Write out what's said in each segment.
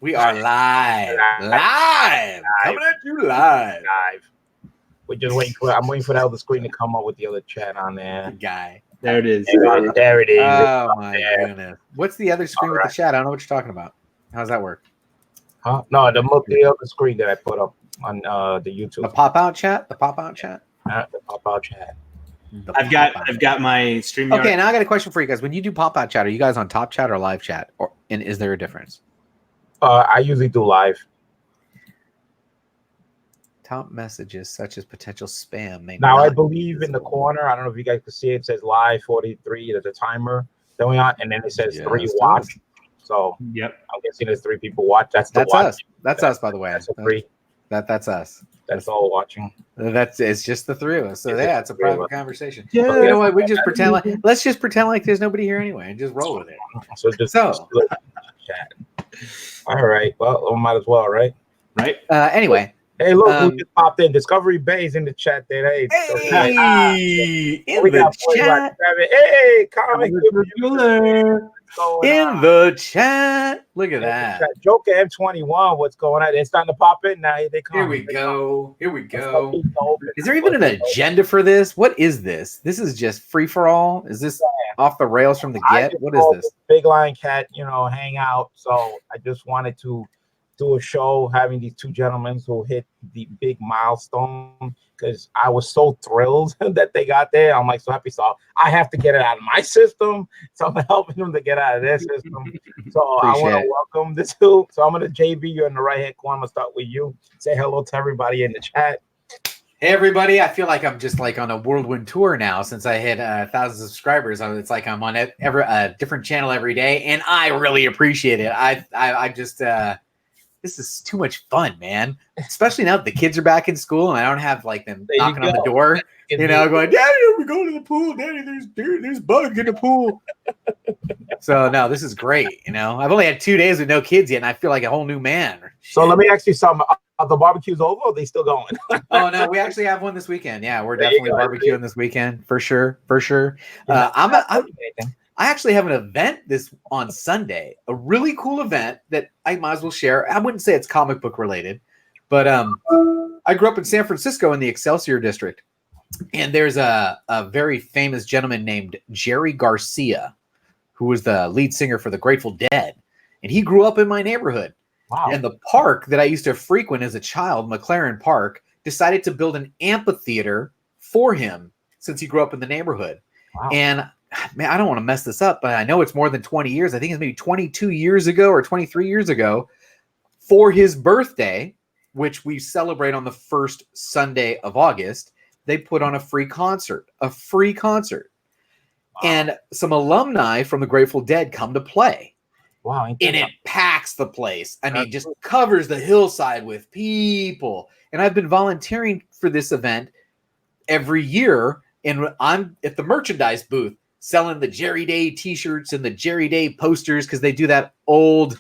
We are live, coming at you live. We're just waiting for. I'm waiting for the other screen to come up with the other chat on there. Guy. There it is. There it is. Oh my goodness. What's the other screen with the chat? I don't know what you're talking about. How does that work? Huh? No, the other screen that I put up on the YouTube. The pop-out chat? The pop-out chat? The pop-out chat. I've got my stream. Okay, now I got a question for you guys. When you do pop-out chat, are you guys on top chat or live chat? And is there a difference? I usually do live. Top messages such as potential spam. Now I believe in the corner. I don't know if you guys can see it. It says live 43. There's a timer going on, and then it says 3 watch. So yep, I'm guessing there's 3 people watch. That's us. That's us, by the way. That's 3. That's us. That's all watching. It's just the 3 of us. So yeah, it's a private conversation. Yeah. You know what? We just pretend like let's just pretend like there's nobody here anyway, and just roll with it. So chat. All right. Well, we might as well, right? Right. Anyway. Hey, look, who just popped in. Discovery Bay's in the chat there. Hey, in the chat. Hey, comic Bueller. In the chat. Look at that. Joker M21. What's going on? They're starting to pop in now. They come. Here we go. Here we go. Is there even an agenda for this? What is this? This is just free for all. Is this off the rails from the get? What is this? Big Lion Cat, hang out. So I just wanted to do a show having these 2 gentlemen who hit the big milestone because I was so thrilled that they got there. I'm like so happy. So I have to get it out of my system. So I'm helping them to get out of their system. So I want to welcome the 2. So I'm going to JB you in the right hand corner. I'm going to start with you. Say hello to everybody in the chat. Hey everybody, I feel like I'm just like on a whirlwind tour now since I hit 1,000 subscribers. It's like I'm on a different channel every day, and I really appreciate it. I just this is too much fun, man. Especially now that the kids are back in school and I don't have like them knocking on the door, going, Daddy, we're going to the pool. Daddy, there's bugs in the pool. So no, this is great. I've only had 2 days with no kids yet, and I feel like a whole new man. So let me ask you something. Are the barbecues over or are they still going? Oh no, we actually have one this weekend. Yeah, we're definitely barbecuing this weekend for sure. I actually have an event on Sunday, a really cool event that I might as well share. I wouldn't say it's comic book related, but I grew up in San Francisco in the Excelsior district, and there's a very famous gentleman named Jerry Garcia, who was the lead singer for the Grateful Dead, and he grew up in my neighborhood. Wow. And the park that I used to frequent as a child, McLaren Park, decided to build an amphitheater for him since he grew up in the neighborhood. Wow. And man, I don't want to mess this up, but I know it's more than 20 years. I think it's maybe 22 years ago or 23 years ago for his birthday, which we celebrate on the first Sunday of August. They put on a free concert. Wow. And some alumni from the Grateful Dead come to play. Wow. And it packs the place. I mean, just covers the hillside with people. And I've been volunteering for this event every year. And I'm at the merchandise booth selling the Jerry Day t-shirts and the Jerry Day posters because they do that old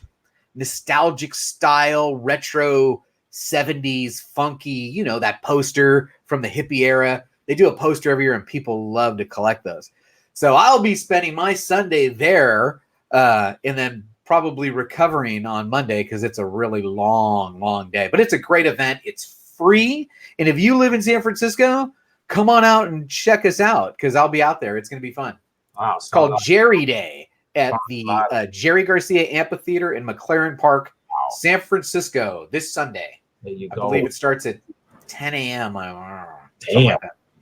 nostalgic style retro 70s funky, that poster from the hippie era. They do a poster every year and people love to collect those. So I'll be spending my Sunday there and then probably recovering on Monday because it's a really long day. But it's a great event. It's free. And if you live in San Francisco, come on out and check us out because I'll be out there. It's going to be fun. Wow. It's called Jerry Day at the Jerry Garcia Amphitheater in McLaren Park, San Francisco this Sunday. There you go. I believe it starts at 10 a.m. Damn. Like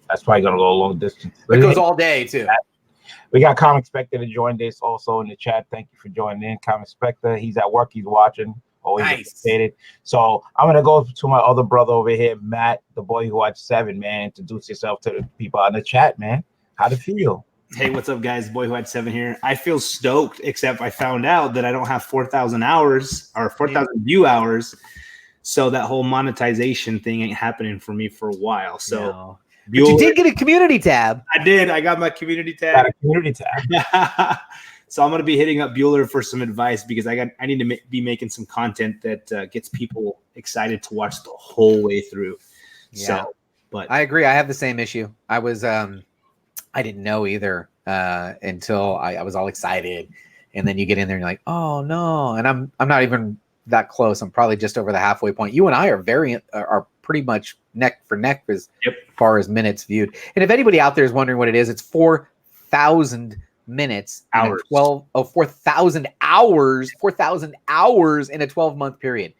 that's probably going to go a long distance. It goes all day, too. We got Comic Spectre to join this also in the chat. Thank you for joining in, Comic Spectre. He's at work. He's watching. Always excited. So I'm going to go to my other brother over here, Matt, the boy who watched 7, man. Introduce yourself to the people on the chat, man. How'd it feel? Hey, what's up, guys? Boy who had 7 here. I feel stoked, except I found out that I don't have 4,000 hours or 4,000 view hours. So that whole monetization thing ain't happening for me for a while. So no. But you did get a community tab. I did. I got my community tab. Got a community tab. So I'm going to be hitting up Bueller for some advice because I need to be making some content that gets people excited to watch the whole way through. Yeah. So, but I agree. I have the same issue. I was I didn't know either until I was all excited, and then you get in there and you're like, oh no, and I'm not even that close. I'm probably just over the halfway point. You and I are pretty much neck for neck as far as minutes viewed. And if anybody out there is wondering what it is, it's 4,000 minutes hours. 4,000 hours, 4,000 hours in a 12-month period.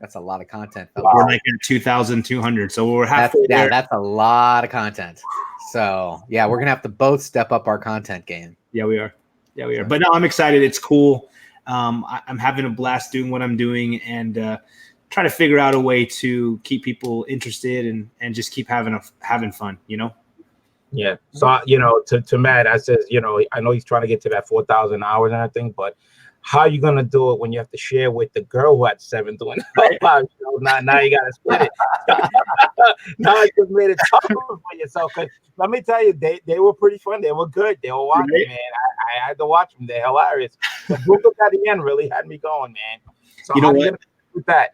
That's a lot of content. Fellas. We're like at 2,200, so we're halfway there. That's a lot of content. So yeah, we're gonna have to both step up our content game. Yeah, we are. Yeah, we are. But no, I'm excited. It's cool. I'm having a blast doing what I'm doing, and try to figure out a way to keep people interested and just keep having fun. You know. Yeah. So to Matt, I says, I know he's trying to get to that 4,000 hours and everything, but how are you gonna do it when you have to share with the girl who had 7 doing live shows? Now you gotta split it. Now you just made it tougher for yourself. Cause let me tell you, they were pretty fun. They were good. They were watching, man. I had to watch them. They're hilarious. The book at the end really had me going, man. So you know what? You with that?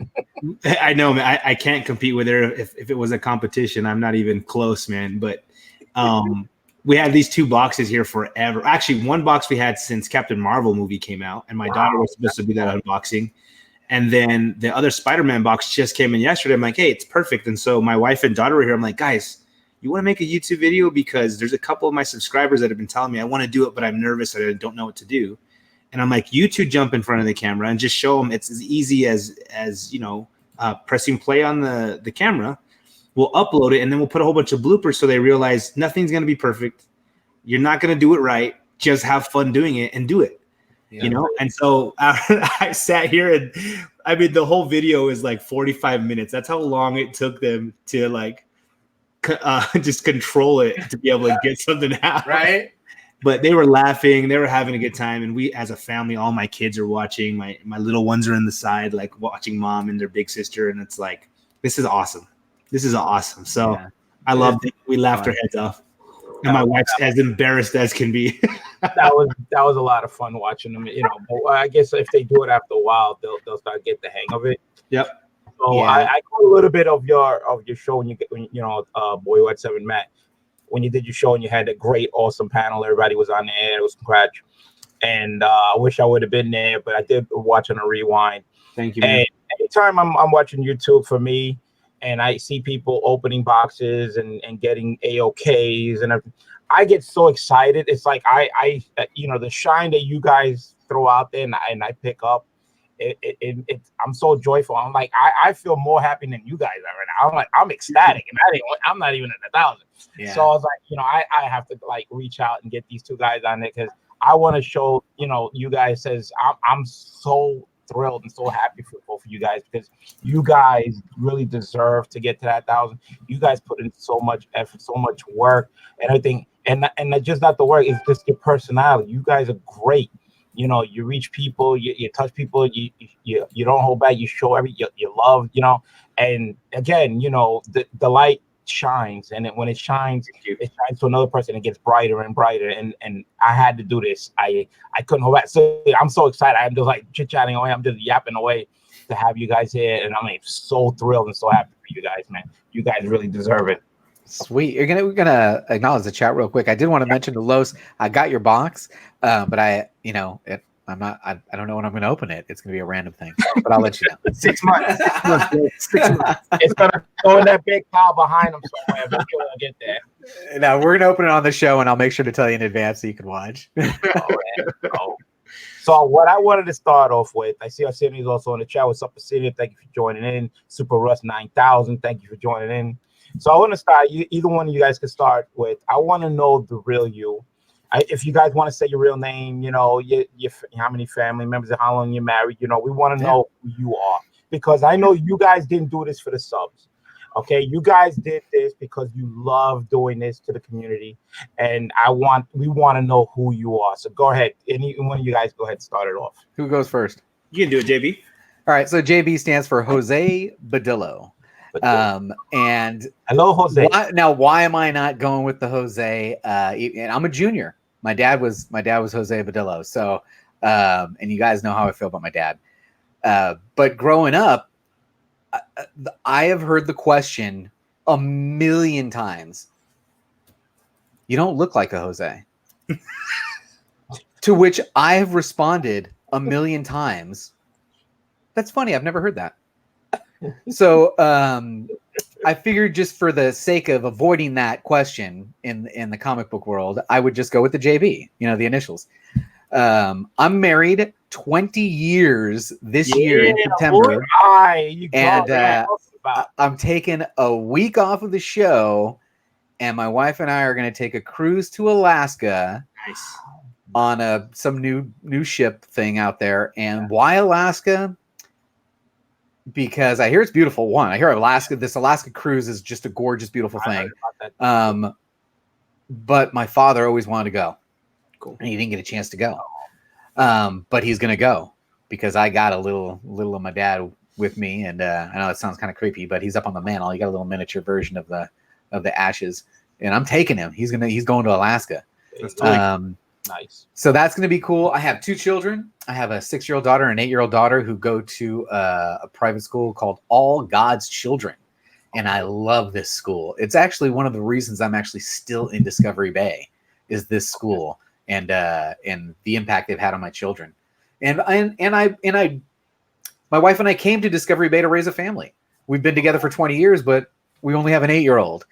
I know, man. I can't compete with her. If it was a competition, I'm not even close, man. But we had these 2 boxes here forever. Actually, one box we had since Captain Marvel movie came out, and my daughter was supposed to do that unboxing. And then the other Spider-Man box just came in yesterday. I'm like, hey, it's perfect. And so my wife and daughter were here. I'm like, guys, you want to make a YouTube video? Because there's a couple of my subscribers that have been telling me I want to do it, but I'm nervous that I don't know what to do. And I'm like, you 2 jump in front of the camera and just show them it's as easy as pressing play on the camera. We'll upload it, and then we'll put a whole bunch of bloopers so they realize nothing's going to be perfect. You're not going to do it right. Just have fun doing it and do it, And so I sat here, and I mean, the whole video is like 45 minutes. That's how long it took them to just control it to be able to get something out. Right. But they were laughing. They were having a good time. And we, as a family, all my kids are watching. My little ones are in the side, like watching mom and their big sister. And it's like, this is awesome. This is awesome. So I loved it. We laughed our heads off. And my wife's as embarrassed as can be. that was a lot of fun watching them. But I guess if they do it after a while, they'll start to get the hang of it. Yep. So I caught a little bit of your show when Boy Who Had 7, Matt, when you did your show and you had a great, awesome panel. Everybody was on there. It was congrats. And I wish I would have been there, but I did watch on a rewind. Thank you, man. And anytime I'm watching YouTube, for me, and I see people opening boxes and getting AOKs and everything, I get so excited. It's like I the shine that you guys throw out there and I pick up, I'm so joyful. I'm like, I feel more happy than you guys are right now. I'm like, I'm ecstatic, and I'm not even at 1,000. Yeah. So I was like, I have to like reach out and get these 2 guys on there because I want to show you guys says I'm so thrilled and so happy for both of you guys because you guys really deserve to get to that 1,000. You guys put in so much effort, so much work, and everything, and just not the work. It's just your personality. You guys are great. You reach people, you touch people, you don't hold back. You show you love, and again, the light shines, and when it shines to another person. It gets brighter and brighter, and I had to do this. I couldn't hold back. So I'm so excited. I'm just like chit-chatting away. I'm just yapping away to have you guys here, and I'm so thrilled and so happy for you guys, man. You guys really deserve it. Sweet. We're gonna acknowledge the chat real quick. I did want to mention to Los, I got your box, but I don't know when I'm going to open it. It's going to be a random thing, but I'll let you know. 6 months. 6 months. It's going to go in that big pile behind them somewhere. But you'll get there. No, we're going to open it on the show, and I'll make sure to tell you in advance so you can watch. So what I wanted to start off with, I see Arsenio's also in the chat. What's up, Arsenio? Thank you for joining in. Super Russ 9000. Thank you for joining in. So I want to start. Either one of you guys can start with. I want to know the real you. If you guys want to say your real name, your how many family members and how long you're married, we want to know who you are, because I know you guys didn't do this for the subs. Okay, you guys did this because you love doing this to the community, and we want to know who you are. So go ahead, any one of you guys go ahead and start it off. Who goes first? You can do it, JB. All right, so JB stands for Jose Badillo. And hello, Jose. Why am I not going with the Jose? And I'm a junior. My dad was Jose Badillo. So, and you guys know how I feel about my dad. But growing up, I have heard the question a million times. You don't look like a Jose. To which I have responded a million times. That's funny. I've never heard that. So I figured just for the sake of avoiding that question in the comic book world, I would just go with the JB, the initials. I'm married 20 years this year in September. And I'm taking a week off of the show, and my wife and I are going to take a cruise to Alaska. Nice. On some new ship thing out there. And why Alaska? Because I hear it's beautiful. One, I hear this Alaska cruise is just a gorgeous, beautiful thing. But my father always wanted to go. Cool. And he didn't get a chance to go. But he's going to go because I got a little of my dad with me. And I know it sounds kind of creepy, but he's up on the mantle. He got a little miniature version of the ashes, and I'm taking him. He's going to Alaska. That's totally nice. So that's going to be cool. I have 2 children. I have a 6-year-old daughter and an 8-year-old daughter who go to a private school called All God's Children. And I love this school. It's actually one of the reasons I'm actually still in Discovery Bay is this school and the impact they've had on my children. And my wife and I came to Discovery Bay to raise a family. We've been together for 20 years, but we only have an 8-year-old.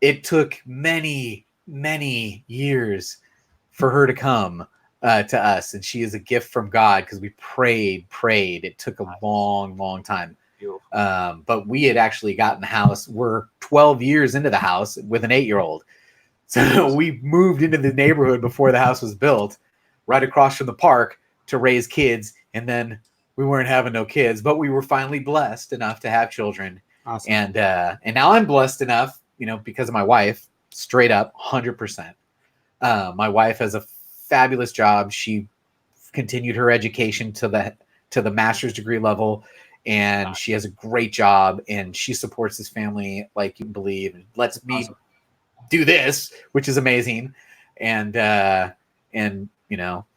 It took many, many years for her to come to us, and she is a gift from God because we prayed. It took a long time. But we had actually gotten the house. We're 12 years into the house with an 8-year-old. So we moved into the neighborhood before the house was built, right across from the park to raise kids. And then we weren't having no kids, but we were finally blessed enough to have children. Awesome. And now I'm blessed enough, because of my wife, straight up 100%. My wife has a fabulous job. She continued her education to the master's degree level, and she has a great job, and she supports this family like you believe, and lets me do this, which is amazing. And we're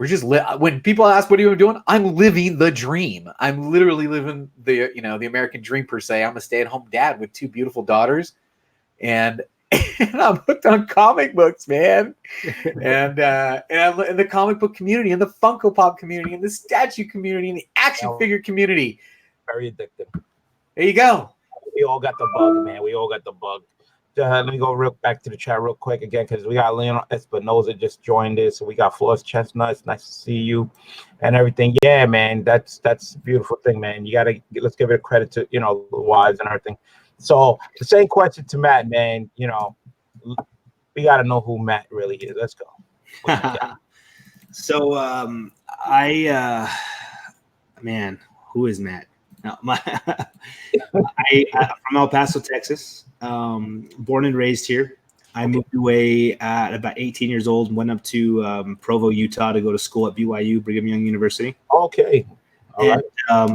just when people ask what are you doing, I'm living the dream. I'm literally living the American dream per se. I'm a stay-at-home dad with 2 beautiful daughters, and I'm hooked on comic books, man. and I'm in the comic book community, and the Funko Pop community, and the statue community, and the action figure community. Very addictive. There you go. We all got the bug, man. We all got the bug. Let me go back to the chat real quick again, because we got Leon Espinoza just joined us. So we got Flores Chestnuts. Nice to see you and everything. Yeah, man, that's a beautiful thing, man. Let's give it a credit to the wives and everything. So the same question to Matt, man. We got to know who Matt really is. Let's go. So man, who is Matt? No, I'm from El Paso, Texas. Born and raised here. I moved away at about 18 years old and went up to Provo, Utah to go to school at BYU, Brigham Young University. Okay. All right.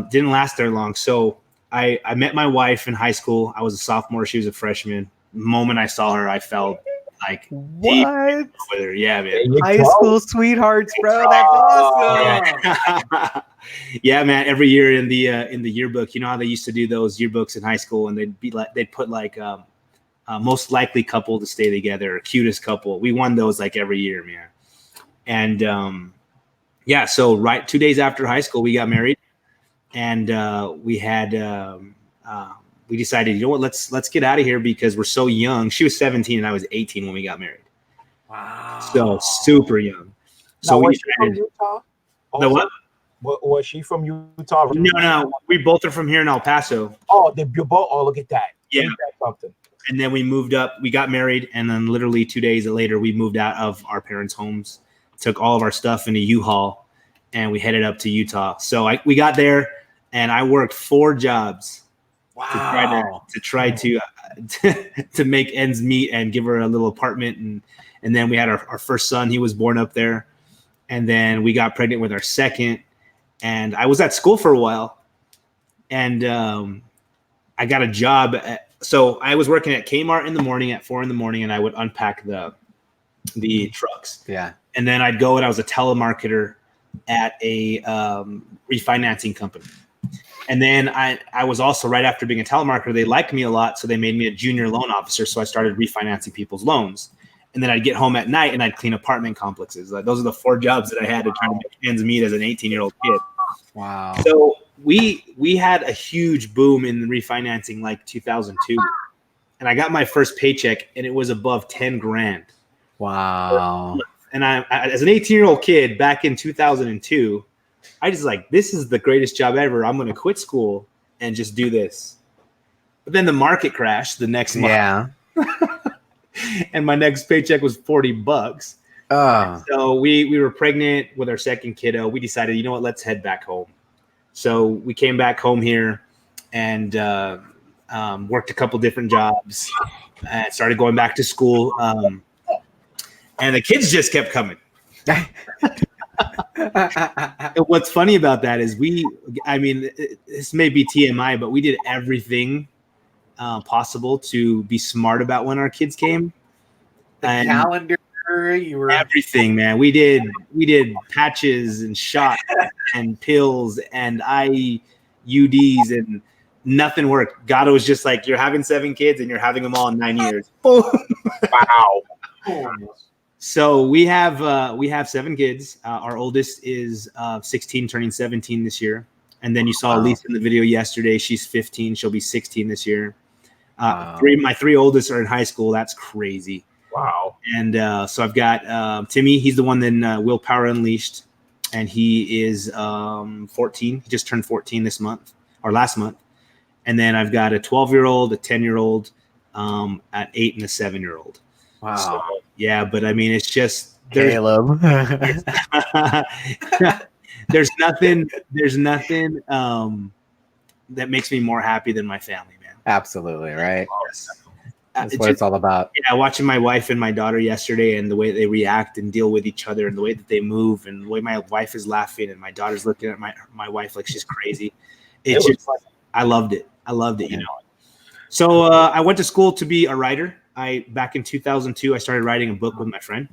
Didn't last there long. So I met my wife in high school. I was a sophomore. She was a freshman. The moment I saw her, I felt like deep with her. Yeah, man. High school sweethearts, bro. That's awesome. Yeah, man. Every year in the yearbook, you know how they used to do those yearbooks in high school, and they'd put like most likely couple to stay together, or cutest couple. We won those like every year, man. And so right 2 days after high school, we got married, and we decided, you know what, let's get out of here because we're so young. She was 17 and I was 18 when we got married. Wow. So super young. So now, we was she from Utah? The what? Was she from Utah? No. We both are from here in El Paso. Oh, you're both. Oh, look at that. Yeah. Ain't that something? And then we moved up. We got married, and then literally 2 days later, we moved out of our parents' homes, took all of our stuff in a U-Haul, and we headed up to Utah. So we got there, and I worked 4 jobs. Wow. To try to make ends meet and give her a little apartment, and then we had our first son. He was born up there, and then we got pregnant with our second. And I was at school for a while, and I got a job. So I was working at Kmart in the morning at 4 a.m, and I would unpack the trucks. Yeah, and then I'd go and I was a telemarketer at a refinancing company. And then I was also, right after being a telemarketer, they liked me a lot, so they made me a junior loan officer. So I started refinancing people's loans. And then I'd get home at night and I'd clean apartment complexes. Like, those are the 4 jobs that I had to try to make ends meet as an 18-year-old kid. Wow. So we had a huge boom in refinancing like 2002, and I got my first paycheck and it was above 10 grand. Wow. And I as an 18-year-old kid back in 2002, I just like, this is the greatest job ever. I'm going to quit school and just do this. But then the market crashed the next month. Yeah. And my next paycheck was $40. So we were pregnant with our second kiddo. We decided, you know what, let's head back home. So we came back home here and worked a couple different jobs and started going back to school. And the kids just kept coming. What's funny about that is this may be TMI, but we did everything possible to be smart about when our kids came. And calendar, you were everything, man. We did patches and shots and pills and IUDs, and nothing worked. God was just like, you're having 7 kids and you're having them all in 9 years. Wow. So we have 7 kids. Our oldest is 16, turning 17 this year. And then you saw Elise in the video yesterday. She's 15. She'll be 16 this year. My 3 oldest are in high school. That's crazy. Wow. And so I've got Timmy. He's the one that Willpower Unleashed. And he is 14. He just turned 14 this month or last month. And then I've got a 12-year-old, a 10-year-old, at 8 and a 7-year-old. Wow. So, yeah, but I mean, it's just Caleb. There's nothing that makes me more happy than my family, man. Absolutely, right? Yes. That's what it's all about. Yeah, watching my wife and my daughter yesterday and the way they react and deal with each other and the way that they move and the way my wife is laughing and my daughter's looking at my wife like she's crazy. I loved it. You know. So I went to school to be a writer. Back in 2002, I started writing a book with my friend,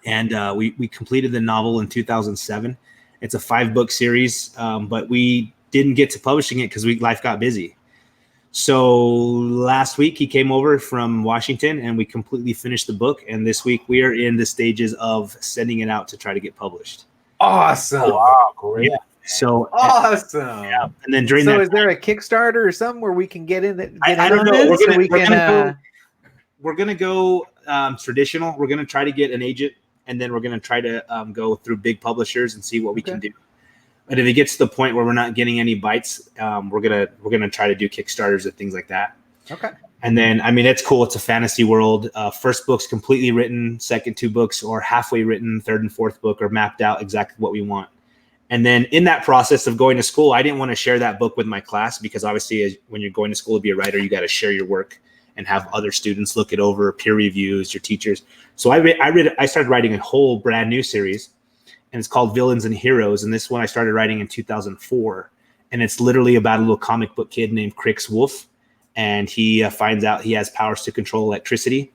and we completed the novel in 2007. It's a 5-book series, but we didn't get to publishing it because life got busy. So last week he came over from Washington, and we completely finished the book. And this week we are in the stages of sending it out to try to get published. Awesome! Oh, wow, great. Yeah. So awesome. Yeah. And then during is there a Kickstarter or something where we can get in? I don't know. We're gonna go traditional. We're gonna try to get an agent, and then we're gonna try to go through big publishers and see what we can do. But if it gets to the point where we're not getting any bites, we're gonna try to do Kickstarters and things like that. Okay. And then it's cool. It's a fantasy world. First book's completely written. Second 2 books or halfway written. Third and fourth book are mapped out exactly what we want. And then in that process of going to school, I didn't want to share that book with my class because obviously when you're going to school to be a writer, you got to share your work and have other students look it over, peer reviews, your teachers. So I started writing a whole brand new series, and it's called Villains and Heroes. And this one I started writing in 2004. And it's literally about a little comic book kid named Crix Wolf. And he finds out he has powers to control electricity.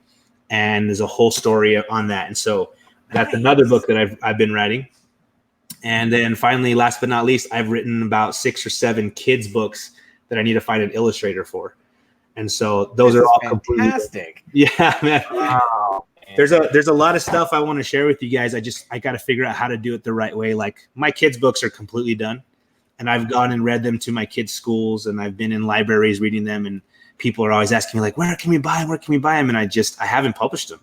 And there's a whole story on that. And so that's another book that I've been writing. And then finally, last but not least, I've written about 6 or 7 kids books that I need to find an illustrator for. And so those are all fantastic. Yeah, man. Wow. There's a lot of stuff I want to share with you guys. I got to figure out how to do it the right way. Like my kids' books are completely done, and I've gone and read them to my kids' schools, and I've been in libraries reading them, and people are always asking me like, where can we buy them? Where can we buy them? And I haven't published them.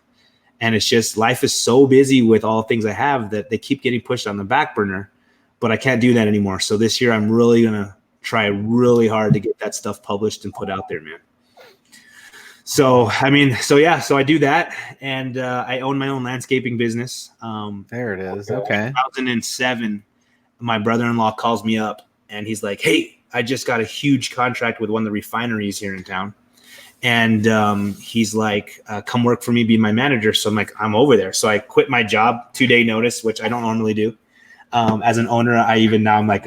And it's just life is so busy with all the things I have that they keep getting pushed on the back burner, but I can't do that anymore. So this year I'm really going to try really hard to get that stuff published and put out there, man. So I do that, and I own my own landscaping business. There it is. Okay. 2007, my brother-in-law calls me up, and he's like, "Hey, I just got a huge contract with one of the refineries here in town," and he's like, "Come work for me, be my manager." So I'm like, "I'm over there." So I quit my job, 2-day notice, which I don't normally do. As an owner, I'm like,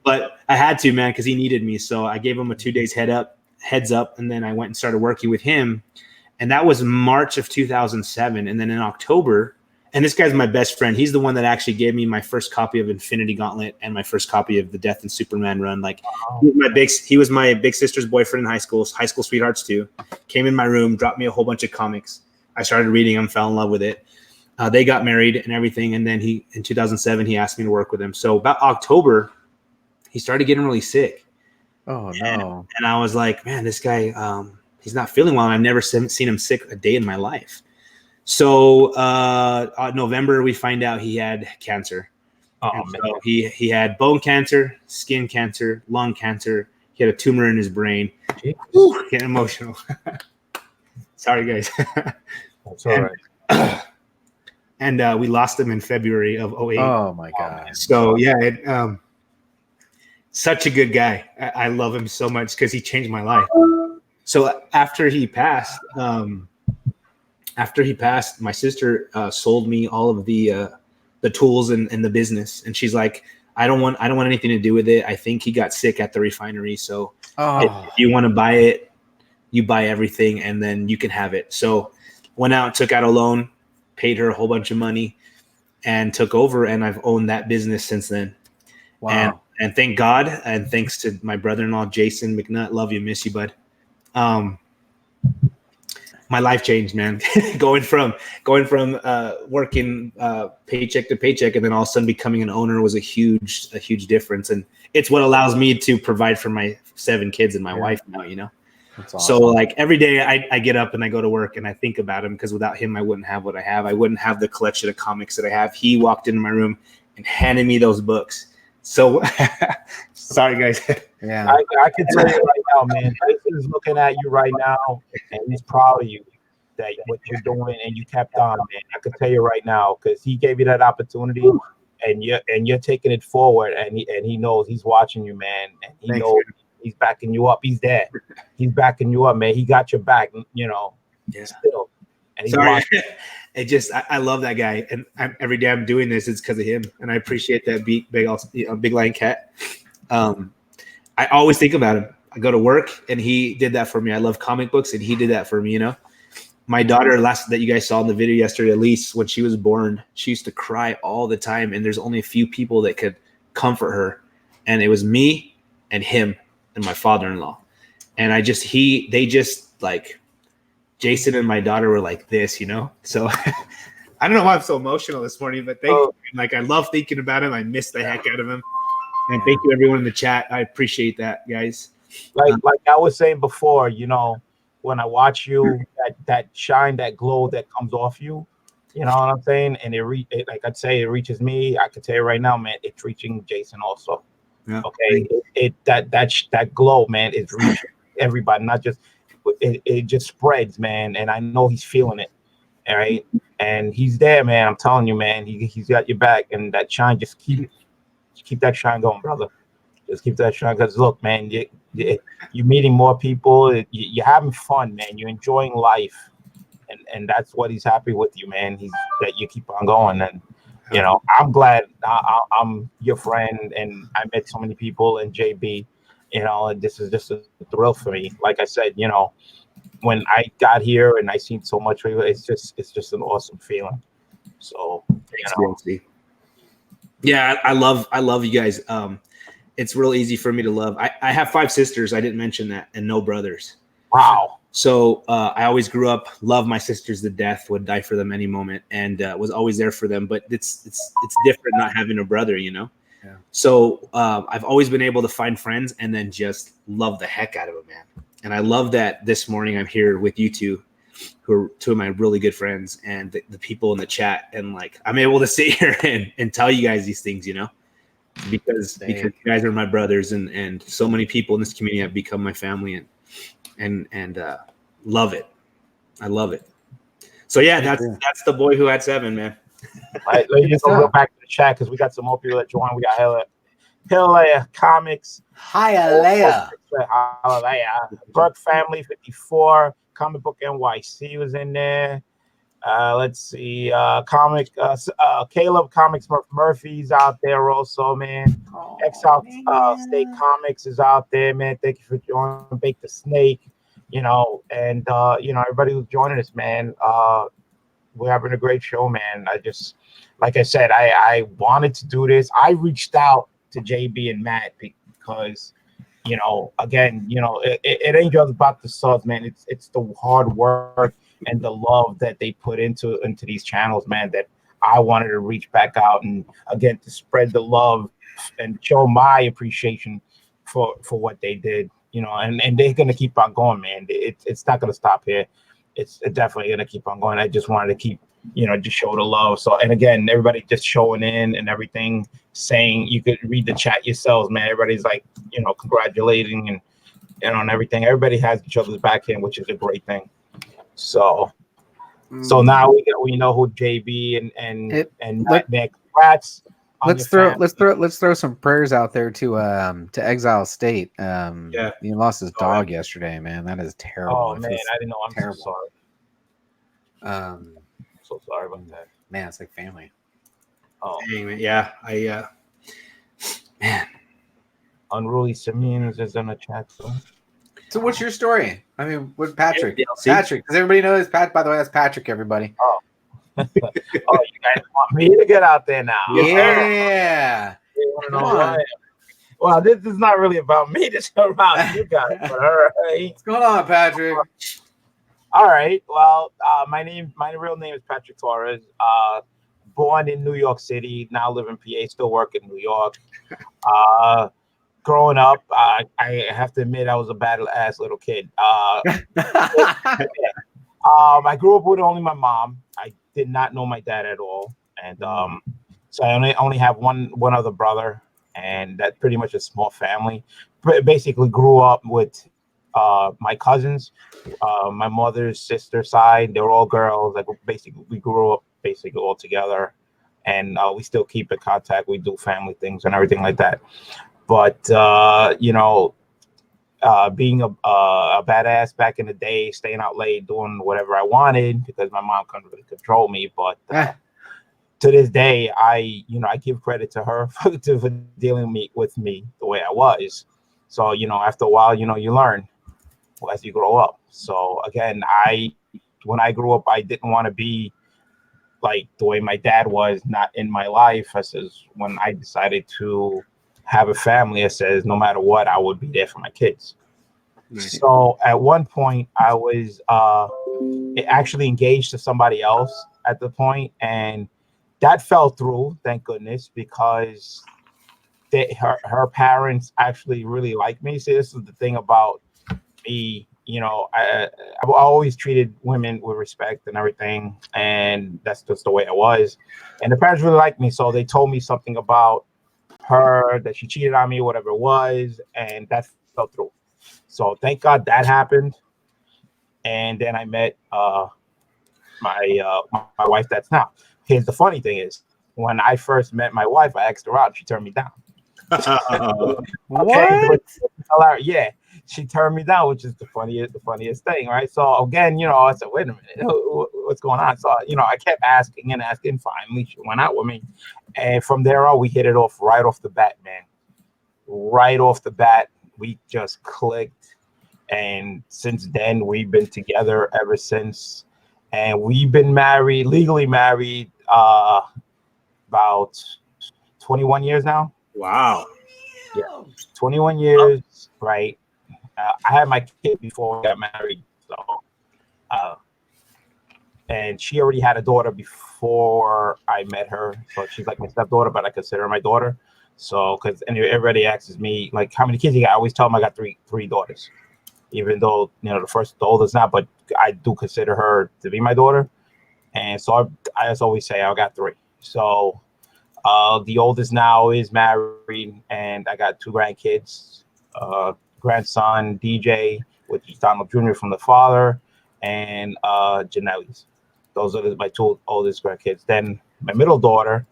but I had to, man, because he needed me. So I gave him a 2 days heads up, and then I went and started working with him, and that was March of 2007. And then in October, and this guy's my best friend, he's the one that actually gave me my first copy of Infinity Gauntlet and my first copy of the Death and Superman run. Like he was my big sister's boyfriend in high school sweethearts too. Came in my room, dropped me a whole bunch of comics. I started reading them, fell in love with it. They got married and everything, and then in 2007 he asked me to work with him. So about October he started getting really sick. Oh no. And I was like, man, this guy, he's not feeling well. I've never seen him sick a day in my life. So November, we find out he had cancer. Oh, And man. so he had bone cancer, skin cancer, lung cancer. He had a tumor in his brain. Whew, getting emotional. Sorry, guys. That's all right. And we lost him in February of 08. Oh my God. So yeah, such a good guy. I love him so much because he changed my life. So after he passed, my sister sold me all of the tools and the business, and she's like, I don't want anything to do with it. I think he got sick at the refinery, so if you want to buy it, you buy everything, and then you can have it. So went out, took out a loan, paid her a whole bunch of money, and took over, and I've owned that business since then. Wow. And thank God, and thanks to my brother-in-law Jason McNutt, love you, miss you, bud. My life changed, man. going from working paycheck to paycheck, and then all of a sudden becoming an owner was a huge difference. And it's what allows me to provide for my 7 kids and my wife now, you know. That's awesome. So like every day I get up and I go to work and I think about him, because without him I wouldn't have what I have. I wouldn't have the collection of comics that I have. He walked into my room and handed me those books. So sorry, guys. Yeah. I can tell you right now, man. Jason is looking at you right now, and he's proud of you that what you're doing, and you kept on, man. I can tell you right now, because he gave you that opportunity, and you're taking it forward, and he knows he's watching you, man, and he knows he's backing you up. He's there. He's backing you up, man. He got your back, you know. Yeah. Still. And he's sorry. It just I love that guy, and every day I'm doing this, it's because of him, and I appreciate that big lion cat. I always think about him. I go to work, and he did that for me. I love comic books, and he did that for me. You know, my daughter, that you guys saw in the video yesterday, Elise, when she was born, she used to cry all the time, and there's only a few people that could comfort her, and it was me and him and my father-in-law, and they just like. Jason and my daughter were like this, you know? So I don't know why I'm so emotional this morning, but thank you. Like, I love thinking about him. I miss the heck out of him. And thank you, everyone in the chat. I appreciate that, guys. Like I was saying before, you know, when I watch you, that shine, that glow that comes off you, you know what I'm saying? And like I'd say, it reaches me. I could tell you right now, man, it's reaching Jason also. Yeah. Okay. That glow, man, is reaching everybody, not just it just spreads, man, and I know he's feeling it. All right, and he's there, man. I'm telling you, man, he's got your back, and that shine, just keep that shine going, brother. Just keep that shine, because look, man, you're meeting more people, you're having fun, man. You're enjoying life, and that's what he's happy with you, man. He's that you keep on going, and you know, I'm glad I'm your friend, and I met so many people, and JB. You know, and this is just a thrill for me. Like I said, you know, when I got here and I seen so much, it's just an awesome feeling. So, you know. Yeah, I love you guys. It's real easy for me to love. I have 5 sisters. I didn't mention that, and no brothers. Wow. So I always grew up, loved my sisters to death, would die for them any moment, and was always there for them. But it's different not having a brother, you know. Yeah. So I've always been able to find friends and then just love the heck out of them, man. And I love that this morning I'm here with you two, who are 2 of my really good friends, and the people in the chat. And like, I'm able to sit here and tell you guys these things, you know, because you guys are my brothers, and so many people in this community have become my family, and love it. I love it. So yeah, that's the boy who had 7, man. Right, let's just go back to the chat, because we got some more people that joined. We got LAIR Comics. Hi, LAIR. Burke Family 54. Comic Book NYC was in there. Let's see. Caleb Comics Murphy's out there also, man. Exile State Comics is out there, man. Thank you for joining. Bake the Snake, you know, and you know, everybody who's joining us, man. We're having a great show, man. Like I said, I wanted to do this. I reached out to JB and Matt because, you know, again, you know, it ain't just about the subs, man. It's the hard work and the love that they put into these channels, man, that I wanted to reach back out and again to spread the love and show my appreciation for what they did, you know, and they're gonna keep on going, man. It's not gonna stop here. It's definitely gonna keep on going. I just wanted to keep, you know, just show the love. So, and again, everybody just showing in and everything, saying, you could read the chat yourselves, man. Everybody's like, you know, congratulating and and everything. Everybody has each other's back end, which is a great thing. So now we know who JB and Nick. Congrats. Let's throw some prayers out there to Exile State. He lost his dog yesterday, man. That is terrible. Oh man, I didn't know. I'm terrible. So sorry. So sorry about that. Man, it's like family. Oh dang, yeah. Man. Unruly Simeons is in the chat. So what's your story? I mean, what Patrick? Patrick, because everybody knows Pat. By the way, that's Patrick. Everybody. Oh. Oh, you guys want me to get out there now? Yeah. Well, this is not really about me. This is about you guys. But all right. What's going on, Patrick? All right. Well, my real name is Patrick Torres. Born in New York City, now live in PA, still work in New York. Growing up, I have to admit I was a badass little kid. I grew up with only my mom. I did not know my dad at all, and so I only have one other brother, and that's pretty much a small family. Basically, grew up with my cousins, my mother's sister side. They were all girls. Like basically, we grew up basically all together, and we still keep in contact. We do family things and everything like that. But you know, being a badass back in the day, staying out late, doing whatever I wanted because my mom couldn't really control me. But to this day, I give credit to her for dealing with me the way I was. So, you know, after a while, you know, you learn as you grow up. So again, when I grew up, I didn't want to be like the way my dad was, not in my life. I says, when I decided to have a family, I says, no matter what, I would be there for my kids. Nice. So at one point I was actually engaged to somebody else at the point, and that fell through, thank goodness, because her parents actually really like me. See, this is the thing about me, you know, I've always treated women with respect and everything, and that's just the way I was. And the parents really liked me, so they told me something about her, that she cheated on me, whatever it was, and that fell through. So thank God that happened. And then I met my wife that's now. Here's the funny thing is, when I first met my wife, I asked her out, she turned me down. What? Yeah, she turned me down, which is the funniest thing, right? So again, you know, I said, wait a minute, what's going on? So, you know, I kept asking and asking. Finally, she went out with me, and from there on, we hit it off right off the bat, man. Right off the bat, we just clicked, and since then, we've been together ever since, and we've been married, legally married, about 21 years now. Wow. Yeah, 21 years, right? I had my kid before we got married, so and she already had a daughter before I met her, so she's like my stepdaughter, but I consider her my daughter. So, because everybody asks me like, how many kids you got? I always tell them I got three daughters, even though, you know, the oldest not, but I do consider her to be my daughter, and so I just always say I got three. So the oldest now is married, and I got two grandkids. Grandson DJ, which is Donald Jr. from the father, and Janelle's. Those are my two oldest grandkids. Then my middle daughter,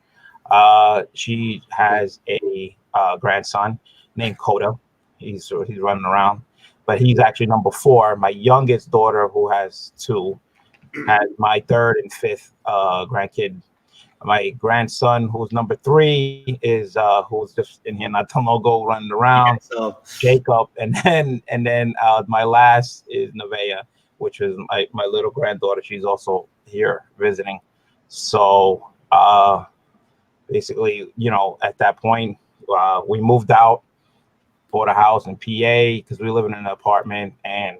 she has a grandson named Coda. He's running around, but he's actually number 4. My youngest daughter, who has 2, has my 3rd and 5th grandkid. My grandson, who's number 3, is who's just in here not too long ago running around. Yeah, so. Jacob, and then my last is Nevaeh, which is my little granddaughter. She's also here visiting. So basically, you know, at that point, we moved out, bought a house in PA because we live in an apartment, and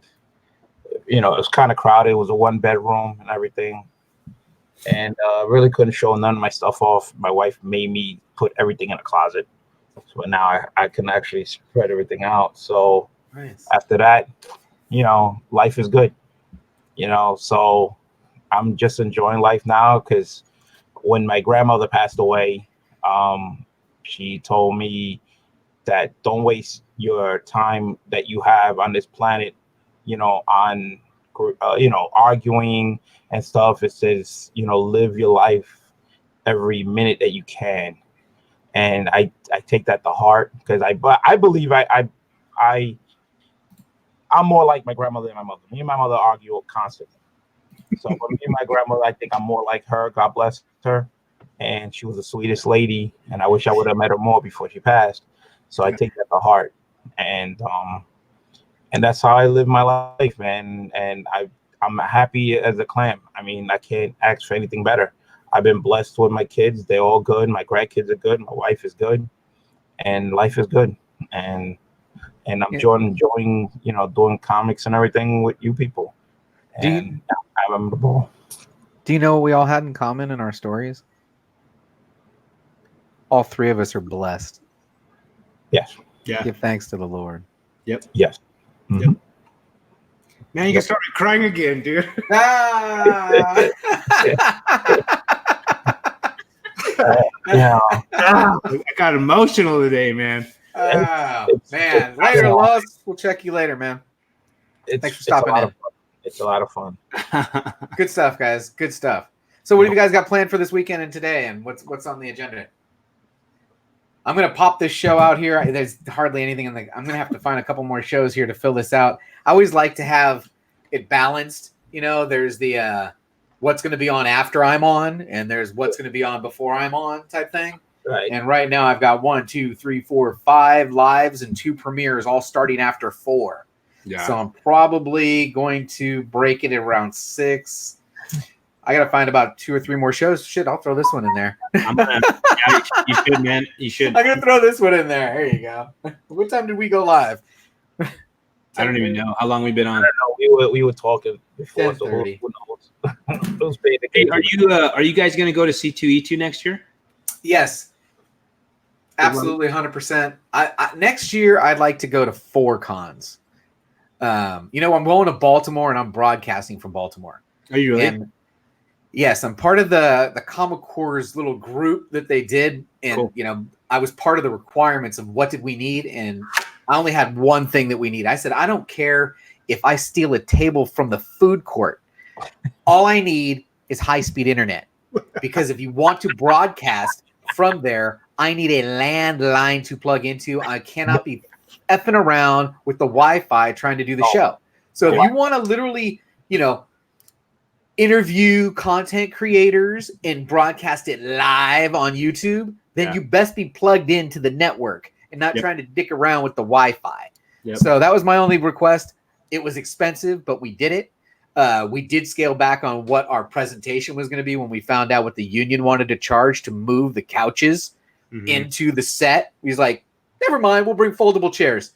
you know, it was kind of crowded. It was a 1-bedroom and everything. And really couldn't show none of my stuff off. My wife made me put everything in a closet. So now I can actually spread everything out. So Nice. after that, life is good. So I'm just enjoying life now because when my grandmother passed away, she told me that don't waste your time that you have on this planet, on arguing and stuff. It says, live your life every minute that you can, and I take that to heart because I believe I'm more like my grandmother and my mother. Me and my mother argue constantly. So for me and my grandmother, I think I'm more like her. God bless her. And she was the sweetest lady. And I wish I would have met her more before she passed. So I take that to heart. And that's how I live my life, man. And I'm happy as a clam. I mean, I can't ask for anything better. I've been blessed with my kids. They're all good. My grandkids are good. My wife is good. And life is good. And I'm enjoying, doing comics and everything with you people. And I remember the ball. Do you know what we all had in common in our stories? All three of us are blessed. Yes. Yeah. Give thanks to the Lord. Yep. Yes. Mm-hmm. Yep. Man, you started crying again, dude. Ah! Yeah. I got emotional today, man. Oh, man. Later, Los. We'll check you later, man. Thanks for stopping in. It's a lot of fun. Good stuff, guys. Good stuff. So what have you guys got planned for this weekend and today, and what's on the agenda? I'm going to pop this show out here. There's hardly anything I'm going to have to find a couple more shows here to fill this out. I always like to have it balanced. There's the what's going to be on after I'm on, and there's what's going to be on before I'm on type thing. Right. And right now I've got 1, 2, 3, 4, 5 lives and 2 premieres, all starting after 4. Yeah. So I'm probably going to break it around 6. I got to find about 2 or 3 more shows. Shit, I'll throw this one in there. You should, man. You should. I'm going to throw this one in there. There you go. What time did we go live? I don't even know how long we've been on. I don't know. We were talking before. 10:30. So Hey, are you guys going to go to C2E2 next year? Yes. Absolutely, 100%. Next year, I'd like to go to 4 cons. I'm going to Baltimore, and I'm broadcasting from Baltimore. Are you really? And yes, I'm part of the Comic Corps' little group that they did, and Cool. I was part of the requirements of what did we need, and I only had one thing that we need. I said, I don't care if I steal a table from the food court. All I need is high-speed internet, because if you want to broadcast from there, I need a landline to plug into. I cannot be effing around with the Wi-Fi trying to do the show. So if you want to literally, interview content creators and broadcast it live on YouTube, then you best be plugged into the network and not trying to dick around with the Wi-Fi. Yep. So that was my only request. It was expensive, but we did it. We did scale back on what our presentation was going to be when we found out what the union wanted to charge to move the couches into the set. He's like, never mind, we'll bring foldable chairs.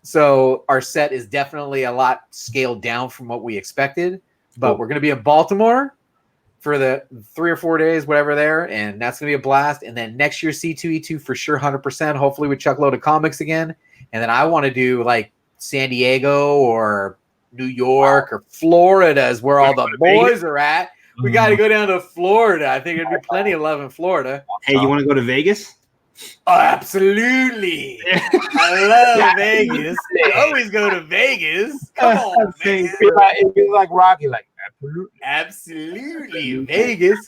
So our set is definitely a lot scaled down from what we expected, but we're going to be in Baltimore for the 3 or 4 days, whatever there, and that's going to be a blast. And then next year, C2E2 for sure, 100%, hopefully with Chuckload of Comics again. And then I want to do like San Diego or New York or Florida is where all the boys are at. We got to go down to Florida. I think there'd be plenty of love in Florida. Hey, you want to go to Vegas? Oh, absolutely. I love Vegas. Always go to Vegas. Come on, man. It's like Rocky, like absolutely Vegas.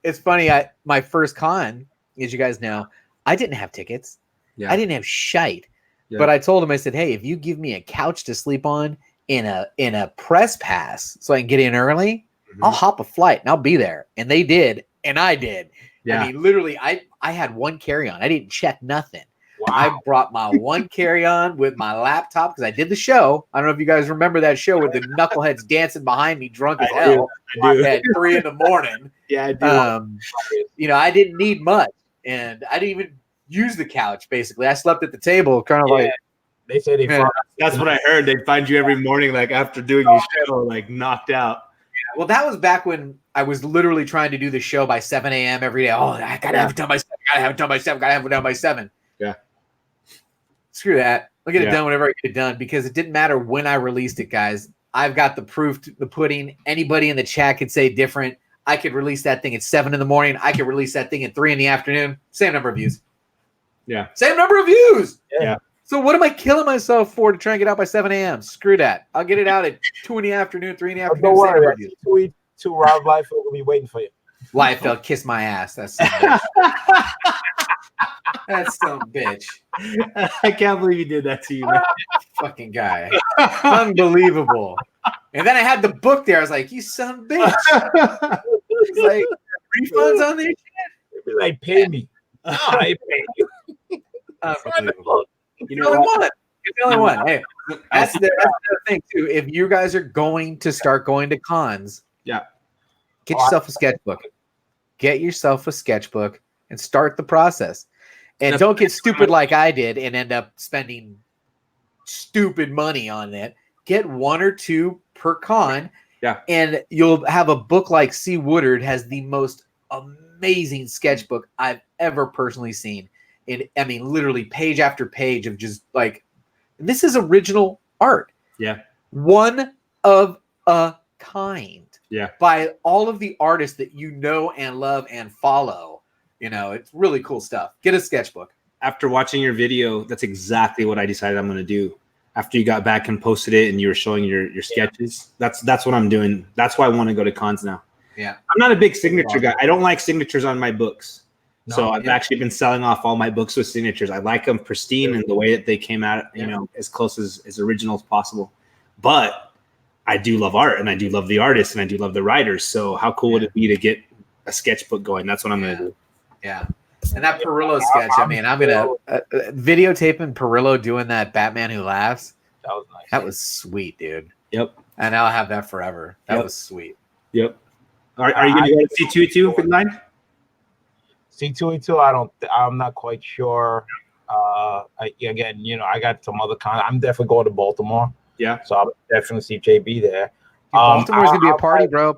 It's funny. My first con, as you guys know, I didn't have tickets. I didn't have shite. But I told him, I said, hey, if you give me a couch to sleep on in a press pass so I can get in early, I'll hop a flight and I'll be there. And they did, and I did. Yeah. I mean, literally, I had one carry-on. I didn't check nothing. Wow. I brought my one carry-on with my laptop because I did the show. I don't know if you guys remember that show with the knuckleheads dancing behind me drunk as hell at 3 a.m. Yeah, I do. I didn't need much, and I didn't even use the couch, basically. I slept at the table, kind of like. They say they find That's what I heard. They find you every morning, like after doing your show, like knocked out. Well, that was back when I was literally trying to do the show by 7 a.m. every day. Oh, I gotta have it done by 7. Gotta have it done by 7. Gotta have it done by 7. Yeah. Screw that. I'll get it Yeah. done whenever I get it done because it didn't matter when I released it, guys. I've got the proof to the pudding. Anybody in the chat could say different. I could release that thing at 7 a.m. I could release that thing at 3 p.m. Same number of views. Yeah. Same number of views. Yeah. So what am I killing myself for to try and get out by 7 a.m.? Screw that. I'll get it out at 2 p.m, 3 p.m. Don't Same number worry. of views. C2E2 Rob Life will be waiting for you. Liefeld, kiss my ass. That's some bitch. That's some bitch. I can't believe you did that to you, man. Fucking guy. Unbelievable. And then I had the book there. I was like, you son of a bitch. It's like, refunds on this shit? It'd be like, pay me. No, I pay you. Unbelievable. You You're know the only what? one. You're the only one. Hey, that's the thing, too. If you guys are going to start going to cons, Yeah. get yourself a sketchbook. Get yourself a sketchbook and start the process. And don't get stupid like I did and end up spending stupid money on it. Get 1 or 2 per con. Yeah. And you'll have a book like C. Woodard has the most amazing sketchbook I've ever personally seen. And I mean, literally page after page of just like, this is original art. Yeah. One of a kind. Yeah. By all of the artists that you know and love and follow. You know, it's really cool stuff. Get a sketchbook. After watching your video, that's exactly what I decided I'm going to do. After you got back and posted it and you were showing your sketches, that's what I'm doing. That's why I want to go to cons now. Yeah. I'm not a big signature guy. I don't like signatures on my books. No, So I've actually been selling off all my books with signatures. I like them pristine and the way that they came out, you know, as close as original as possible. But I do love art and I do love the artists and I do love the writers. So how cool would it be to get a sketchbook going? That's what I'm going to do. Yeah. And that Perillo sketch, I mean, I'm going to videotaping Perillo doing that Batman Who Laughs. That was nice. That was sweet, dude. Yep. And I'll have that forever. That Yep. was sweet. Yep. Are you going to go to C2E2 for the line? C2E2, I'm not quite sure. Again, you know, I got some other I'm definitely going to Baltimore. Yeah. So I'll definitely see JB there. Baltimore's gonna be a party, bro.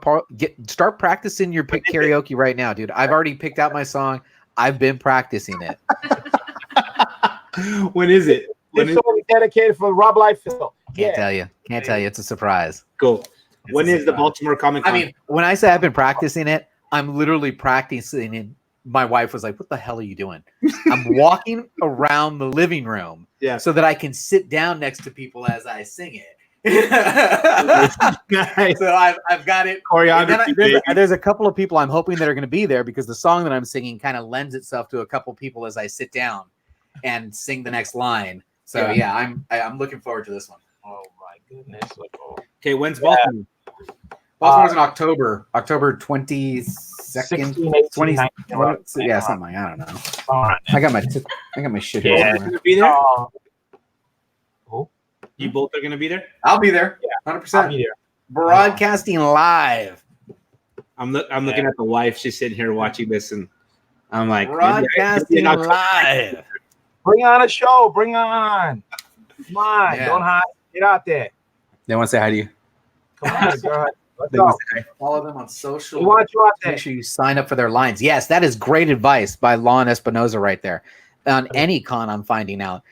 Start practicing your pick karaoke right now, dude. I've already picked out my song. I've been practicing it. When is it? This song is dedicated for Rob Liefeld. Can't tell you. Can't tell you. It's a surprise. Cool. When is the Baltimore Comic Con? I mean, when I say I've been practicing it, I'm literally practicing it. My wife was like, "What the hell are you doing?" I'm walking around the living room so that I can sit down next to people as I sing it. Nice. So I've got it. Choreography. There's a couple of people I'm hoping that are going to be there because the song that I'm singing kind of lends itself to a couple of people as I sit down and sing the next line. So yeah, I'm looking forward to this one. Oh my goodness! Okay, when's Baltimore? Baltimore's in October 22nd, 20. Yeah, something like I don't know. I got my shit here. You're gonna be there? You both are gonna be there? I'll be there. 100%. I'll be there. Broadcasting live. I'm looking at the wife. She's sitting here watching this, and I'm like, broadcasting live. Bring on a show. Bring on. Come on. Don't hide. Get out there. They want to say hi to you. Come on, girl. Let's go. Follow them on social. We want you out there. Make sure you sign up for their lines. Yes, that is great advice by Lon Espinoza right there. On any con, I'm finding out.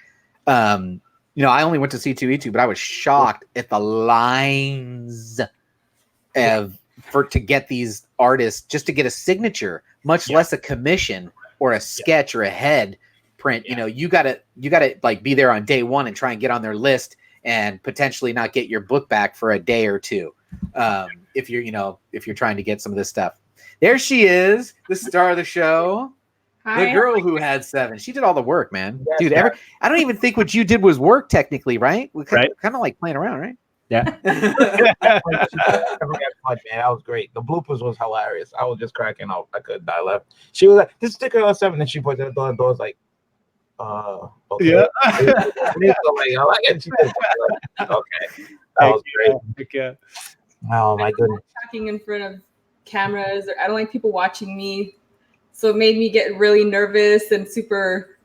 You know, I only went to C2E2, but I was shocked at the lines to get these artists just to get a signature, much less a commission or a sketch or a head print. You know, you gotta like be there on day one and try and get on their list and potentially not get your book back for a day or two. If you're trying to get some of this stuff. There she is, the star of the show. Hi. The girl who had 7. She did all the work, man. Yes, Dude, I don't even think what you did was work technically, right? We kind of like playing around, right? Yeah. Man, that was great. The bloopers was hilarious. I was just cracking up. I couldn't die left. She was like, "This sticker on 7," and she put that door, and was like, okay. Yeah. I like it. She did. Okay. That was great. Okay. Oh my goodness. Talking in front of cameras, or I don't like people watching me, so it made me get really nervous and super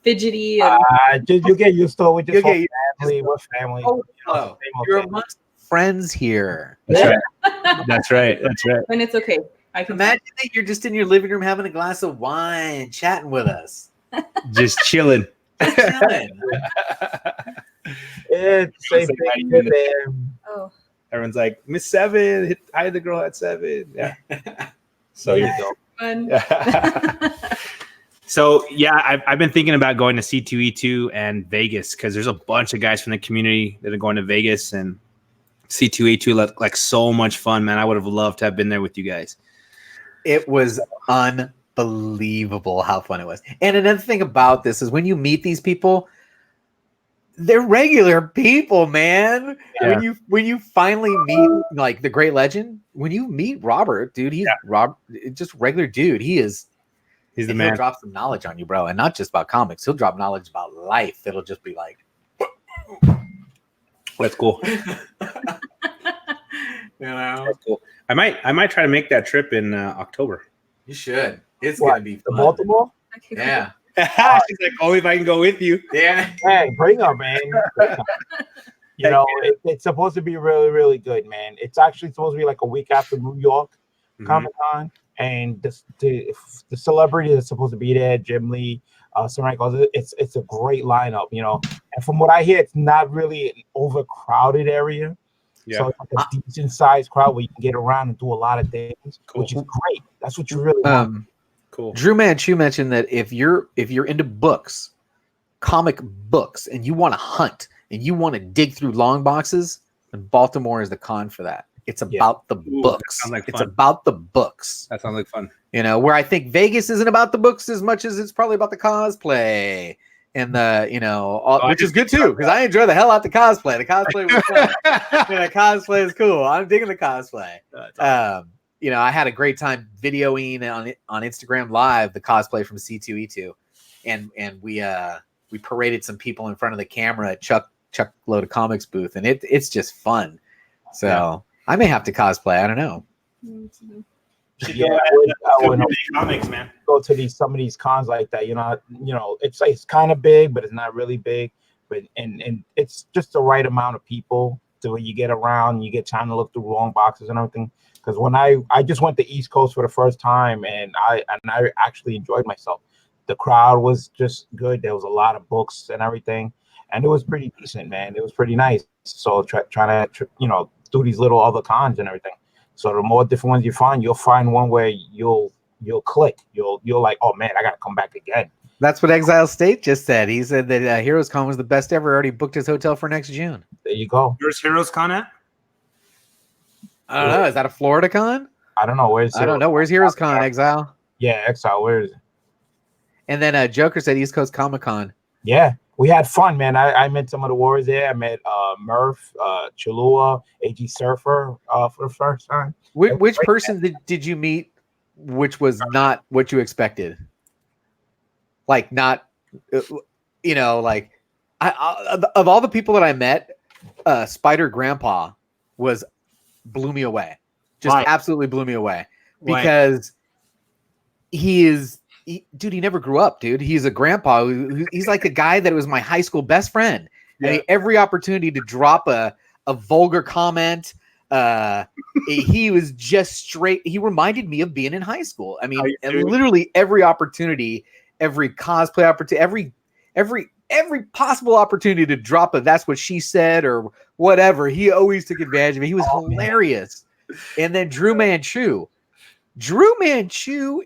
fidgety. And You get used to it with your You'll family. With family. You're amongst friends here. That's right. That's right. and it's okay. I can Imagine that you're just in your living room having a glass of wine, chatting with us. Just chilling. It's same thing with them. Oh, Everyone's like, Miss Seven, hi the girl at 7. Yeah. So There you you go. fun. So yeah, I've been thinking about going to C2E2 and Vegas because there's a bunch of guys from the community that are going to Vegas, and C2E2 looked like so much fun, man. I would have loved to have been there with you guys. It was unbelievable how fun it was. And another thing about this is when you meet these people, they're regular people, man. Yeah. When you finally meet like the great legend, when you meet Robert, dude, he's just regular dude. He's the man. He'll drop some knowledge on you, bro, and not just about comics. He'll drop knowledge about life. It'll just be like, that's cool. That's cool. I might try to make that trip in October. You should. It's gonna be fun. Baltimore. Yeah. She's like, only if I can go with you. Yeah. Hey, bring them, man. You know, it's supposed to be really, really good, man. It's actually supposed to be like a week after New York Comic Con, and the celebrity that's supposed to be there, Jim Lee, it's a great lineup, you know. And from what I hear, it's not really an overcrowded area. Yeah. So it's like a decent sized crowd where you can get around and do a lot of things, which is great. That's what you really want. Cool. Drew Manchu mentioned that if you're into books, comic books, and you want to hunt and you want to dig through long boxes, then Baltimore is the con for that. It's about the books. It's about the books. That sounds like fun. You know, where I think Vegas isn't about the books as much as it's probably about the cosplay and the, you know, which is good too, because I enjoy the hell out the cosplay. The cosplay was fun. Yeah, the cosplay is cool. I'm digging the cosplay. You know, I had a great time videoing on Instagram Live the cosplay from C2E2, and we paraded some people in front of the camera at Chuck Load of Comics booth, and it's just fun. So I may have to cosplay. I don't know. Yeah, I would comics, man. Go to some of these cons like that. You know, it's kind of big, but it's not really big. But and it's just the right amount of people to where you get around, you get time to look through long boxes and everything. Because when I just went to East Coast for the first time, and I actually enjoyed myself. The crowd was just good. There was a lot of books and everything, and it was pretty decent, man. It was pretty nice. So trying to do these little other cons and everything. So the more different ones you find, you'll find one where you'll click. You'll like, oh man, I gotta come back again. That's what Exile State just said. He said that Heroes Con was the best ever. Already booked his hotel for next June. There you go. Where's Heroes Con at? I don't know. Is that a Florida con? I don't know. I don't know. Where's Heroes Con, Exile? Yeah, Exile. Where is it? And then Joker said East Coast Comic Con. Yeah, we had fun, man. I met some of the warriors there. I met Murph, Chalua, AG Surfer for the first time. Which person did you meet which was not what you expected? Like not, like of all the people that I met, Spider Grandpa blew me away. Just absolutely blew me away because he never grew up, dude. He's a grandpa. He's like a guy that was my high school best friend. Yeah. And every opportunity to drop a vulgar comment, he was just straight. He reminded me of being in high school. I mean, literally every opportunity, every cosplay opportunity, every possible opportunity to drop a "that's what she said" or whatever, he always took advantage of me. He was hilarious. Man. And then Drew Manchu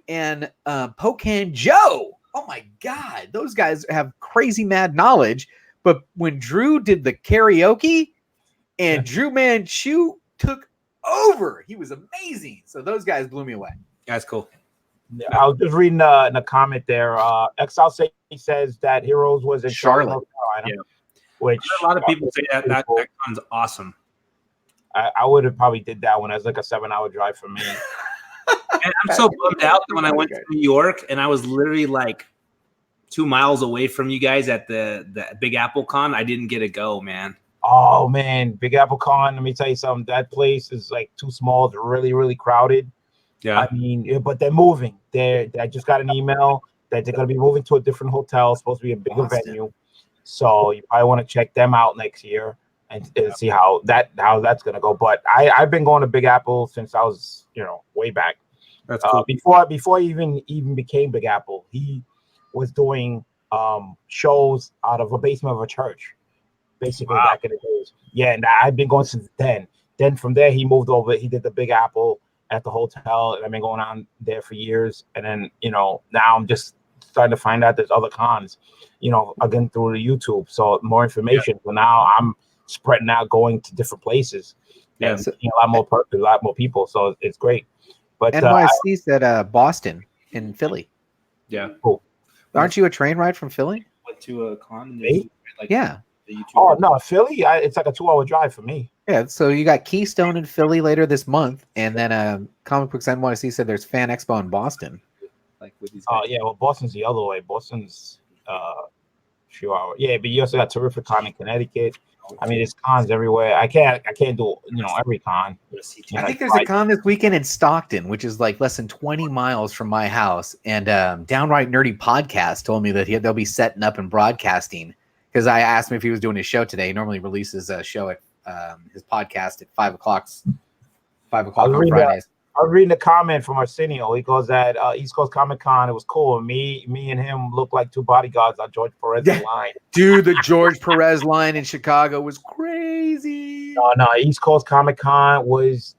and Pocan Joe. Oh my God, those guys have crazy mad knowledge. But when Drew did the karaoke and Drew Manchu took over, he was amazing. So those guys blew me away. That's cool. I was just reading in the comment there. Exile says that Heroes was in Charlotte, North Carolina, which a lot of people say that con's awesome. I would have probably did that one as like a 7-hour drive for me. And I'm so bummed out that when I went to New York and I was literally like 2 miles away from you guys at the Big Apple Con, I didn't get to go, man. Oh man, Big Apple Con. Let me tell you something. That place is like too small. It's really, really crowded. Yeah. I mean, but they're moving. I just got an email that they're going to be moving to a different hotel. It's supposed to be a bigger venue. So you probably want to check them out next year and see how that's going to go. But I've been going to Big Apple since I was, way back. That's cool. Before he even became Big Apple, he was doing shows out of a basement of a church, basically back in the days. Yeah, and I've been going since then. Then from there, he moved over. He did the Big Apple at the hotel, and I've been going on there for years. And then, now I'm just starting to find out there's other cons, again through the YouTube. So more information. So now I'm spreading out, going to different places, and seeing a lot more people. So it's great. But NYC said Boston and Philly. Yeah. Cool. Aren't you a train ride from Philly? Went to a con. Yeah. Oh no, Philly! It's like a 2-hour drive for me. Yeah, so you got Keystone in Philly later this month, and then Comic Books NYC said there's Fan Expo in Boston. Yeah, well, Boston's the other way. Boston's few hours. Yeah, but you also got Terrific Con in Connecticut. I mean, there's cons everywhere. I can't do every con. I think there's a con this weekend in Stockton, which is like less than 20 miles from my house. And Downright Nerdy Podcast told me that they'll be setting up and broadcasting, because I asked him if he was doing his show today. He normally releases a show at his podcast at 5 o'clock. 5 o'clock on Fridays. I was reading a comment from Arsenio. He goes at East Coast Comic Con. It was cool. Me and him looked like two bodyguards on George Perez's line. Dude, the George Perez line in Chicago was crazy. No, East Coast Comic Con was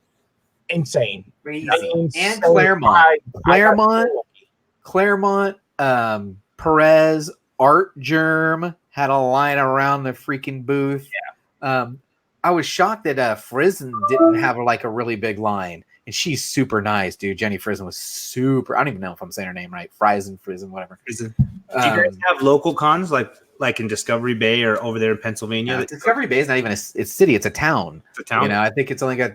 insane. And Claremont, Perez, Art Germ had a line around the freaking booth. Yeah. I was shocked that Frizen didn't have a really big line. And she's super nice, dude. Jenny Frizen was super. I don't even know if I'm saying her name right. Frizen, whatever. Do you guys have local cons like in Discovery Bay or over there in Pennsylvania? Discovery Bay is not even a city; it's a town. It's a town. I think it's only got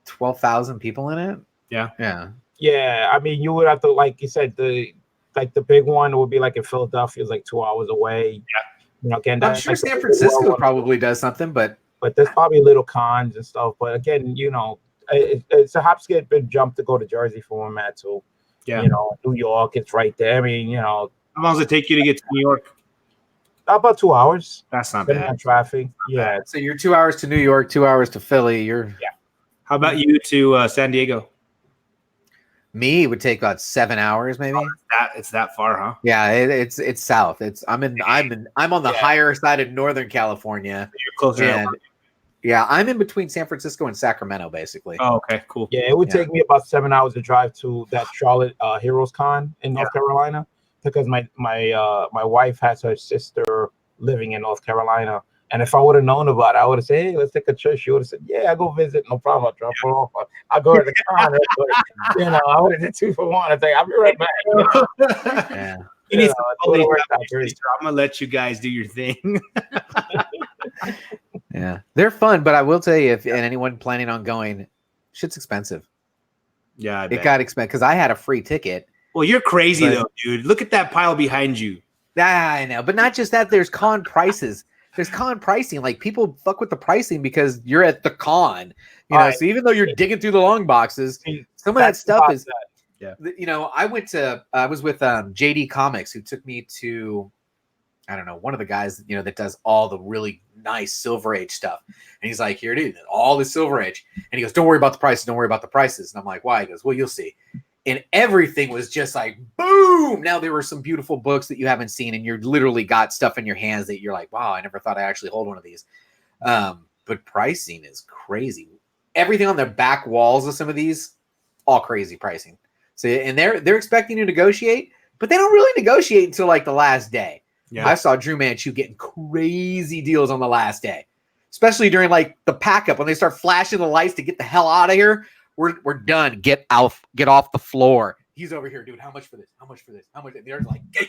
12,000 people in it. Yeah. I mean, you would have to, like you said, the big one would be like in Philadelphia, is like 2 hours away. Yeah. Again, I'm sure San Francisco probably does something, but there's probably little cons and stuff. But again, it's a hop, skip, and jump to go to Jersey for one, Matt. So, New York, it's right there. I mean, how long does it take you to get to New York? About 2 hours. That's not bad. On traffic. Yeah. So you're 2 hours to New York, 2 hours to Philly. How about you to San Diego? Me, it would take about 7 hours, maybe. It's that far, huh? Yeah, it's south. I'm on the higher side of Northern California. You're closer. Yeah, I'm in between San Francisco and Sacramento, basically. Oh, okay, cool. Yeah, it would take me about 7 hours to drive to that Charlotte Heroes Con in North Carolina, because my wife has her sister living in North Carolina. And if I would have known about it, I would have said, "Hey, let's take a trip." She would have said, "Yeah, I go visit, no problem. I'll drop her off. I'll go to the con." But, I would have did 2 for 1. I think I'll be right back. Yeah. I'm gonna let you guys do your thing. Yeah, they're fun, but I will tell you, if anyone planning on going, shit's expensive. Yeah, it got expensive because I had a free ticket. Well, you're crazy though, dude. Look at that pile behind you. I know, but not just that. There's con prices. There's con pricing. Like, people fuck with the pricing because you're at the con. So even though you're digging through the long boxes, some of that stuff is. I was with JD Comics, who took me to, I don't know, one of the guys, that does all the really nice Silver Age stuff. And he's like, here it is, all the Silver Age. And he goes, don't worry about the prices. Don't worry about the prices. And I'm like, why? He goes, well, you'll see. And everything was just like, boom. Now there were some beautiful books that you haven't seen, and you're literally got stuff in your hands that you're like, wow, I never thought I actually hold one of these. But pricing is crazy. Everything on the back walls of some of these, all crazy pricing. So, and they're expecting to negotiate, but they don't really negotiate until like the last day. Yeah. I saw Drew Manchu getting crazy deals on the last day, especially during like the pack up when they start flashing the lights to get the hell out of here. We're done. Get off the floor. He's over here, dude. How much for this? How much for this? How much? And they're like, get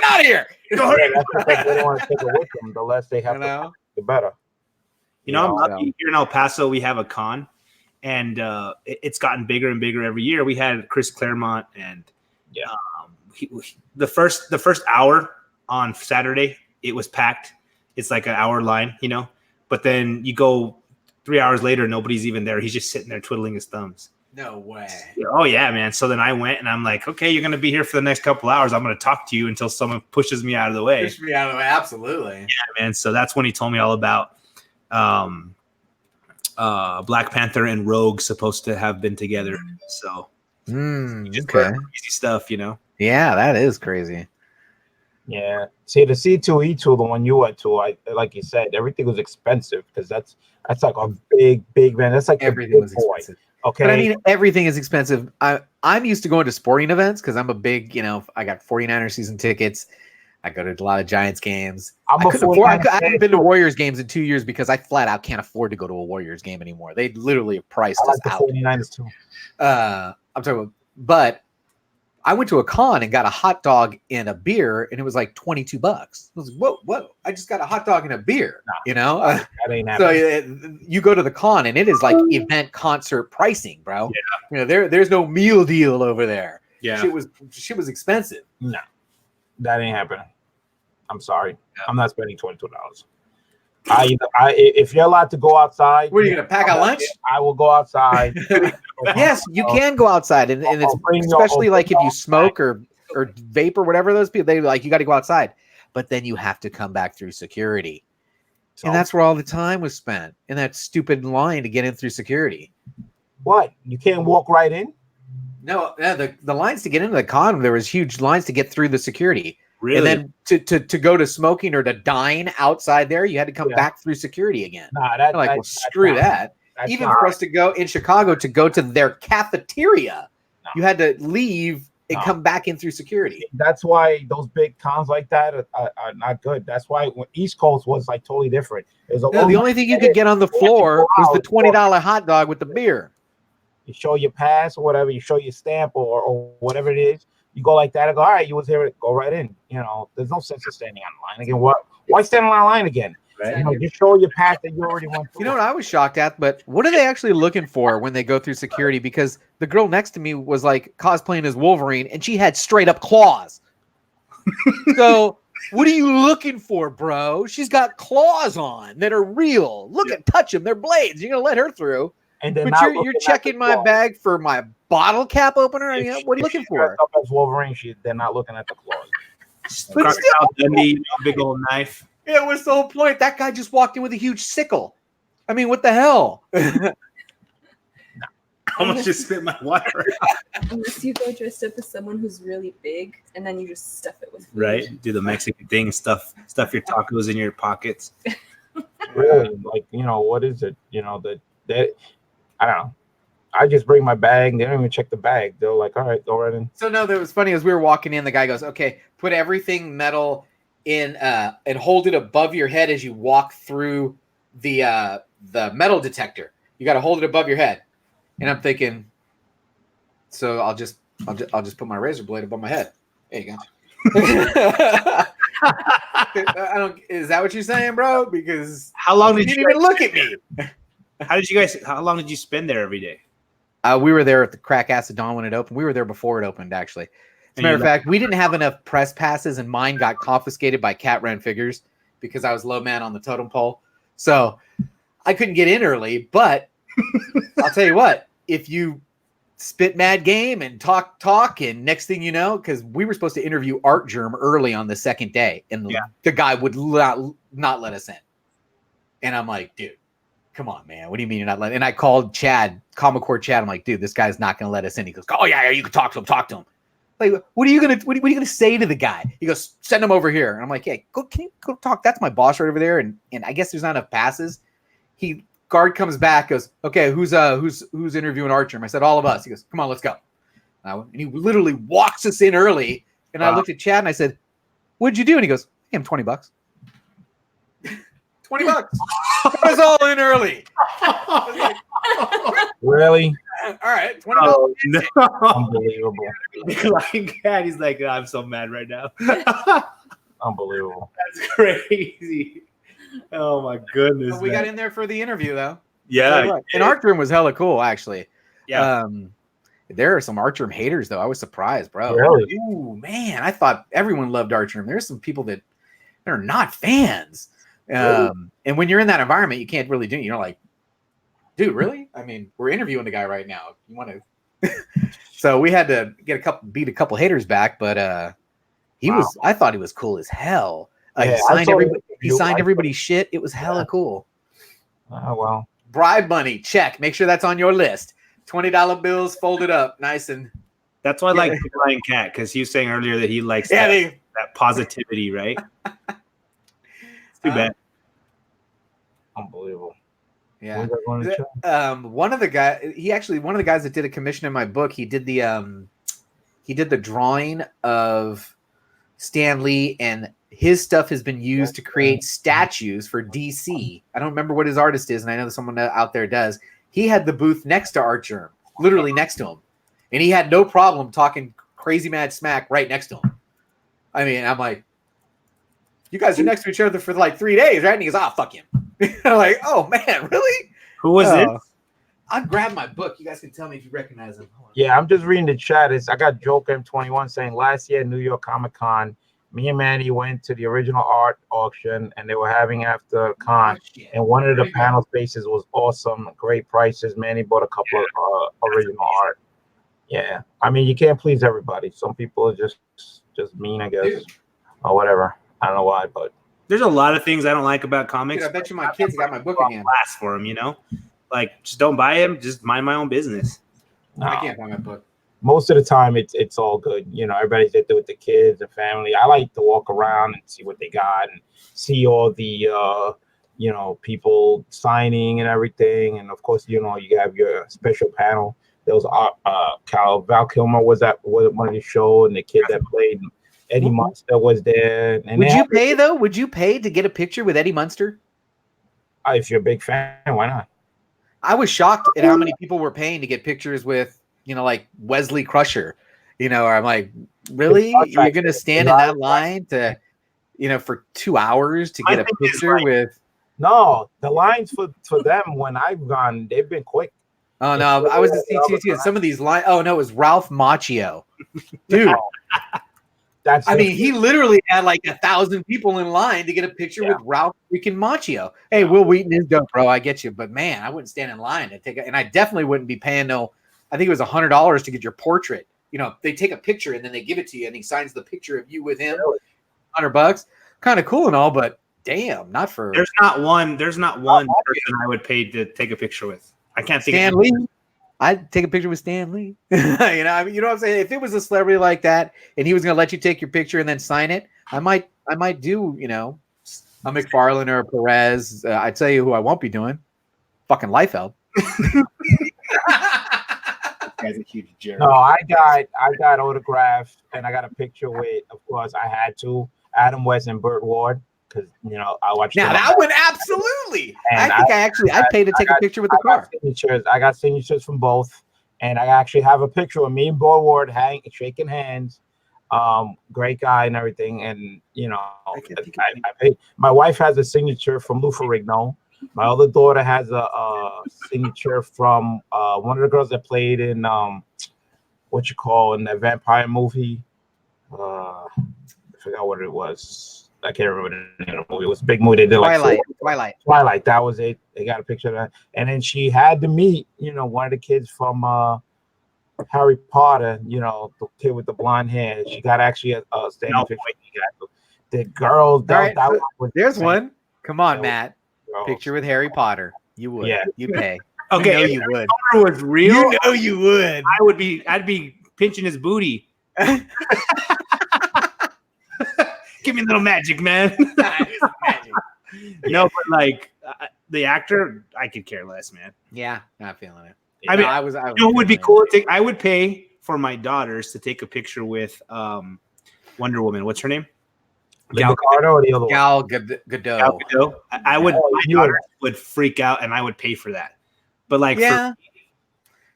out of here. They don't want to take it with them. The less they have, the better. I'm lucky here in El Paso. We have a con, and it's gotten bigger and bigger every year. We had Chris Claremont, and the first hour on Saturday, it was packed. It's like an hour line, but then you go 3 hours later, nobody's even there. He's just sitting there twiddling his thumbs. No way. Oh yeah, man. So then I went and I'm like, okay, you're going to be here for the next couple hours. I'm going to talk to you until someone pushes me out of the way. Push me out of the way. Absolutely. Yeah, man. So that's when he told me all about Black Panther and Rogue supposed to have been together. So crazy stuff, Yeah, that is crazy. Yeah. See, the C2E2, the one you went to, I like you said, everything was expensive because that's like a big man. That's like Everything the big was boy. expensive. Okay. But I mean, everything is expensive. I'm used to going to sporting events because I'm a big, I got 49er season tickets. I go to a lot of Giants games. I haven't been to Warriors games in 2 years because I flat out can't afford to go to a Warriors game anymore. They literally have priced us out. 49ers too. I'm talking about, but I went to a con and got a hot dog and a beer, and it was like $22. I was like, whoa! I just got a hot dog and a beer. That ain't So happening. you go to the con, and it is like event concert pricing, bro. Yeah. There's no meal deal over there. Yeah, shit was expensive. No, that ain't happening. I'm sorry. Yeah. I'm not spending $22. If you're allowed to go outside, what are you gonna pack a lunch? I will go outside. Yes, you can go outside, and it's especially like if you smoke or vape or whatever those people, they like you got to go outside, but then you have to come back through security, and that's where all the time was spent in that stupid line to get in through security. What? You can't walk right in? No, the lines to get into the con, there was huge lines to get through the security. really. And then to go to smoking or to dine outside there, you had to come back through security again. Nah, screw that. Even for us to go in Chicago to go to their cafeteria, you had to leave and come back in through security. That's why those big cons like that are not good. That's why when East Coast was like totally different. The only thing you could get on the floor was the $20 hot dog with the beer. You show your pass or whatever, you show your stamp or whatever it is. You go like that and go, all right, you was here, go right in. There's no sense of standing on line again. Why stand on line again? Right. Just show your pass that you already went through. You know what I was shocked at? But what are they actually looking for when they go through security? Because the girl next to me was like cosplaying as Wolverine, and she had straight up claws. So what are you looking for, bro? She's got claws on that are real. Touch them. They're blades. You're gonna let her through. And but you're checking my bag for my bottle cap opener. I mean, what are you looking for? Up as Wolverine, they're not looking at the claws. But Dundee, big old knife. Yeah, what's the whole point? That guy just walked in with a huge sickle. I mean, what the hell? I almost just spit my water out. Unless you go dressed up as someone who's really big, and then you just stuff it with food. Right? Do the Mexican thing, stuff your tacos in your pockets. Really? Like, what is it? That I don't know. I just bring my bag. They don't even check the bag. They're like, all right, go right in. So no, that was funny. As we were walking in, the guy goes, okay, put everything metal in and hold it above your head as you walk through the metal detector. You got to hold it above your head. And I'm thinking, so I'll just put my razor blade above my head. There you go. Is that what you're saying, bro? Because how long did you even look at me? How long did you spend there every day? We were there at the Crack Acid Dawn when it opened. We were there before it opened, actually. As a matter of fact, we didn't have enough press passes, and mine got confiscated by Cat Ran Figures because I was low man on the totem pole. So I couldn't get in early, but I'll tell you what, if you spit mad game and talk, and next thing you know, because we were supposed to interview Art Germ early on the second day, and the guy would not let us in. And I'm like, dude, come on, man. What do you mean you're not letting? And I called Chad, Comicore Chad. I'm like, dude, this guy's not going to let us in. He goes, oh yeah, you can talk to him. Talk to him. Like, what are you gonna say to the guy? He goes, send him over here. And I'm like, hey, can you go talk? That's my boss right over there. And I guess there's not enough passes. Guard comes back, goes, okay, who's interviewing Archer? I said, all of us. He goes, come on, let's go. And he literally walks us in early. And I looked at Chad and I said, what'd you do? And he goes, hey, I'm $20. $20. I was all in early. Really? All right, $20. Oh, no. Unbelievable. Like that, he's like, I'm so mad right now. Unbelievable. That's crazy. Oh my goodness. But we got in there for the interview though. Yeah. And Art Room was hella cool, actually. Yeah. There are some Art Room haters though. I was surprised, bro. Really? Ooh, man. I thought everyone loved Art Room. There's some people that are not fans. Really? And when you're in that environment, you can't really do it. You're like, dude, really? I mean, we're interviewing the guy right now. You want to? So we had to beat a couple haters back, but I thought he was cool as hell. He signed everybody's shit. It was hella cool. Oh well. Bribe money, check. Make sure that's on your list. $20 bills folded up, nice and. That's why I like Lion Cat, because he was saying earlier that he likes. Yeah, that positivity, right? It's too bad. Unbelievable. Yeah. One of the guys that did a commission in my book, he did the drawing of Stan Lee, and his stuff has been used to create statues for DC. I don't remember what his artist is, and I know someone out there does. He had the booth next to Art Germ, literally next to him, and he had no problem talking crazy mad smack right next to him. I mean, I'm like, you guys are next to each other for like 3 days, right? And he goes, "Ah, fuck him." I'm like, oh man, really? Who was it? I'll grab my book. You guys can tell me if you recognize him. Yeah, I'm just reading the chat. I got Joke M21 saying last year at New York Comic Con, me and Manny went to the original art auction, and they were having after con, and one of the panel spaces was awesome, great prices. Manny bought a couple of original art. Yeah, I mean, you can't please everybody. Some people are just mean, I guess, or whatever. I don't know why, but there's a lot of things I don't like about comics. Dude, I bet you my kids got my book again. Class for them, you know, like just don't buy them. Just mind my own business. No. I can't buy my book. Most of the time, it's all good. You know, everybody's there with the kids, the family. I like to walk around and see what they got and see all the people signing and everything. And of course, you know, you have your special panel. There was Val Kilmer was one of the show, and the kid that played Eddie Munster was there. And would you pay though? Would you pay to get a picture with Eddie Munster? If you're a big fan, why not? I was shocked at how many people were paying to get pictures with, you know, like Wesley Crusher. You know, or I'm like, really? You're gonna stand in that line to, you know, for 2 hours to get a picture with? No, the lines for them when I've gone, they've been quick. Oh no, I was at CTT and some of these lines. Oh no, it was Ralph Macchio, dude. I mean, he literally had like 1,000 people in line to get a picture with Ralph freaking Macchio. Hey, Will Wheaton is dope, bro. I get you, but man, I wouldn't stand in line to take it, and I definitely wouldn't be paying I think it was $100 to get your portrait. You know, they take a picture and then they give it to you, and he signs the picture of you with him. $100, kind of cool and all, but damn, not for. There's not one person I would pay to take a picture with. I can't think Stan Lee. I'd take a picture with Stan Lee. You know, I mean, you know what I'm saying? If it was a celebrity like that and he was going to let you take your picture and then sign it, I might do, you know, a McFarlane or a Perez. I'd tell you who I won't be doing. Fucking Liefeld. Guy's a huge jerk. No, I got autographed, and I got a picture with, of course, I had to, Adam West and Burt Ward. Because, you know, I watched. Now that one, absolutely. And I'd pay to take a picture with the car. I got signatures from both, and I actually have a picture of me and Bo Ward shaking hands. Great guy and everything, and you know, my wife has a signature from Lou Ferrigno. My other daughter has a signature from one of the girls that played in in the vampire movie. I forgot what it was. I can't remember the name of the movie. It was a big movie. They did Twilight. That was it. They got a picture of that. And then she had to meet, you know, one of the kids from Harry Potter, you know, the kid with the blonde hair. She got actually a standing picture. The girl. There's one. Come on, Matt. Picture with Harry Potter. You would. Yeah. You pay. Okay. You know you would. Was real. You know you would. I'd be pinching his booty. Give me a little magic, man. Magic. No, but like the actor, I could care less, man. Yeah, not feeling it. I mean, I you know, it would be cool to take. I would pay for my daughters to take a picture with Wonder Woman. What's her name? Gal Gadot or the other one? Gal Gadot. I would. My daughters would freak out, and I would pay for that. But like,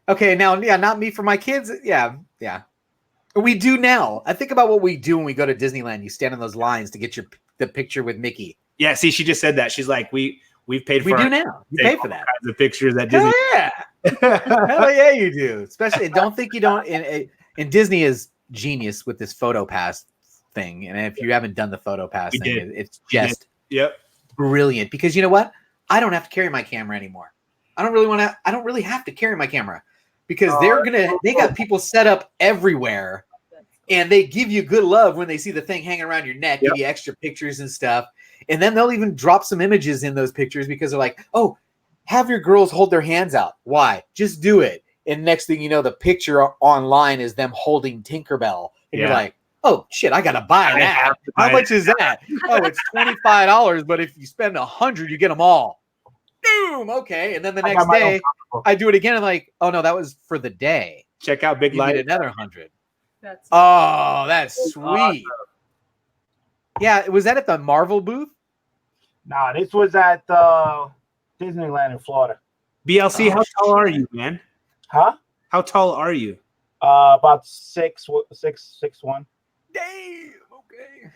okay, now, not me for my kids. Yeah. We do now. I think about what we do when we go to Disneyland. You stand in those lines to get the picture with Mickey. Yeah, see, she just said that. She's like, we've paid for. We do now. You pay for that. The pictures at Disney. Hell yeah, you do. Especially, don't think you don't. And Disney is genius with this Photo Pass thing. And if you haven't done the Photo Pass thing, it's just brilliant. Because you know what? I don't have to carry my camera anymore. I don't really have to carry my camera. Because they got people set up everywhere, and they give you good love when they see the thing hanging around your neck, give you extra pictures and stuff. And then they'll even drop some images in those pictures because they're like, oh, have your girls hold their hands out. Why? Just do it. And next thing you know, the picture online is them holding Tinkerbell. And you're like, Oh shit, I gotta buy that. How much is that? Oh, it's $25, but if you spend 100, you get them all. Boom. Okay, and then the next day I do it again. I'm like, oh no, that was for the day. Check out Big You need Light. another 100. That's Oh, that's sweet. Yeah, was that at the Marvel booth? Nah, this was at Disneyland in Florida. BLC, Oh, how tall are you, man? Huh? How tall are you? About 6'1". Damn. Okay.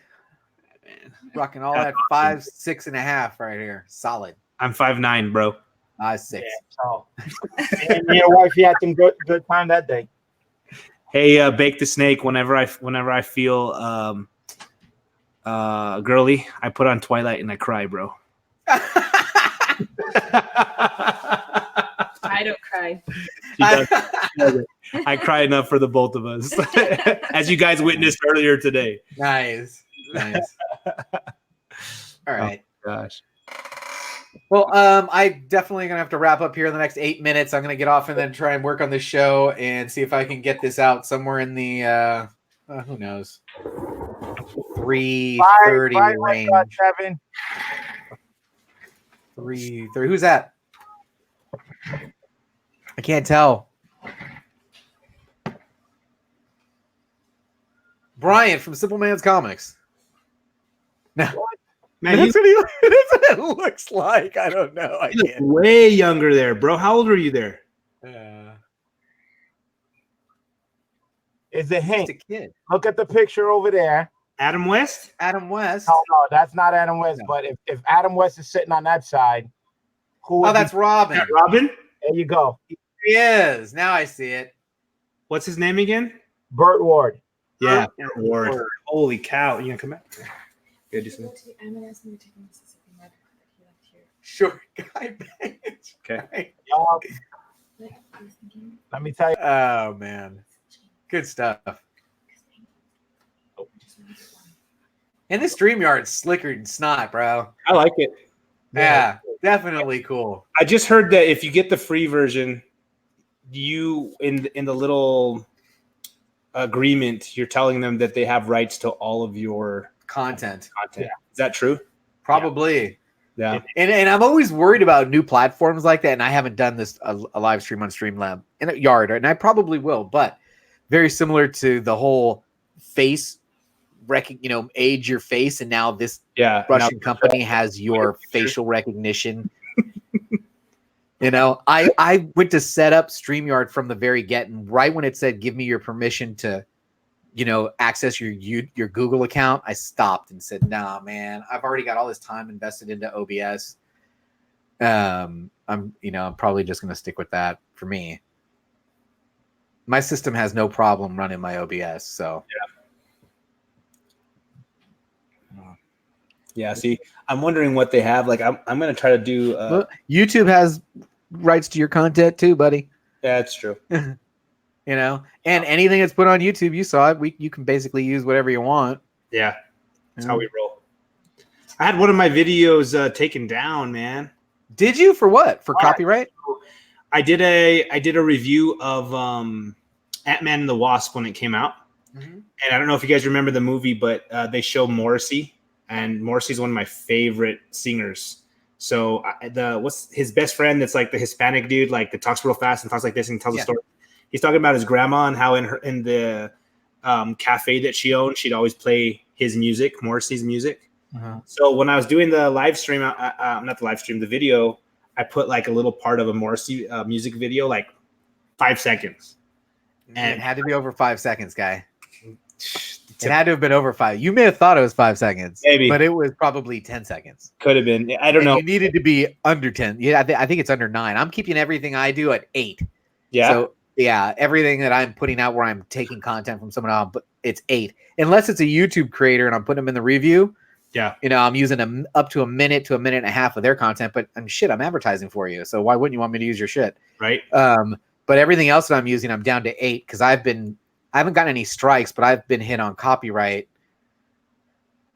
Man, rocking all that 5', 6.5" right here. Solid. I'm 5'9", bro. 6. Yeah, so and your wife, you had some good time that day. Hey, Bake the Snake. Whenever I feel girly, I put on Twilight and I cry, bro. I don't cry. She does. I cry enough for the both of us, as you guys witnessed earlier today. Nice. All right. Oh, gosh. Well, I definitely gonna have to wrap up here in the next 8 minutes. I'm gonna get off and then try and work on this show and see if I can get this out somewhere in the who knows, 3:30 range. 7. 3:30. Who's that? I can't tell. Brian from Simple Man's Comics. No. Man, That's what it looks like. I don't know. I you look can't. way younger there, bro. How old are you there? Is a Just hint. a kid. Look at the picture over there. Adam West? Adam West. No, that's not Adam West. No. But if Adam West is sitting on that side, who? Oh, that's Robin. Robin? There you go. He is. Now I see it. What's his name again? Burt Ward. Yeah, Ward. Holy cow. You gonna come back? Good, do something. Short guy bench. Okay. Y'all, let me tell you. Oh man, good stuff. And this StreamYard's slicker than snot, bro. I like it. Yeah, definitely cool. I just heard that if you get the free version, you in the little agreement, you're telling them that they have rights to all of your Content. content. Is that true? Probably. Yeah. And I'm always worried about new platforms like that. And I haven't done this a live stream on Streamlab in a yard, and I probably will. But very similar to the whole face age your face, and now this Russian company has your facial recognition. I went to set up StreamYard from the very get, and right when it said give me your permission to access your Google account, I stopped and said, nah, man, I've already got all this time invested into OBS. I'm probably just going to stick with that for me. My system has no problem running my OBS. So yeah. See, I'm wondering what they have. Like, I'm going to try to do. Well, YouTube has rights to your content too, buddy. Yeah, it's true. And anything that's put on YouTube, you saw it. You can basically use whatever you want. Yeah, that's how we roll. I had one of my videos taken down, man. Did you? For what? For copyright? I did a review of Ant-Man and the Wasp when it came out, and I don't know if you guys remember the movie, but they show Morrissey, and Morrissey's one of my favorite singers. So what's his best friend? That's like the Hispanic dude, like that talks real fast and talks like this and tells a story. He's talking about his grandma and how in the cafe that she owned, she'd always play his music, Morrissey's music. So when I was doing the live stream, not the live stream, the video, I put like a little part of a Morrissey music video, like 5 seconds. And it had to be over 5 seconds, guy. It had to have been over 5. You may have thought it was 5 seconds, maybe, but it was probably 10 seconds. Could have been. I don't know. You needed to be under 10. Yeah, I think it's under 9. I'm keeping everything I do at 8. Yeah. So yeah, everything that I'm putting out where I'm taking content from someone else, but it's 8. Unless it's a YouTube creator and I'm putting them in the review. Yeah. I'm using them up to a minute to a minute and a half of their content, but I'm advertising for you. So why wouldn't you want me to use your shit? Right. But everything else that I'm using, I'm down to 8 because I haven't gotten any strikes, but I've been hit on copyright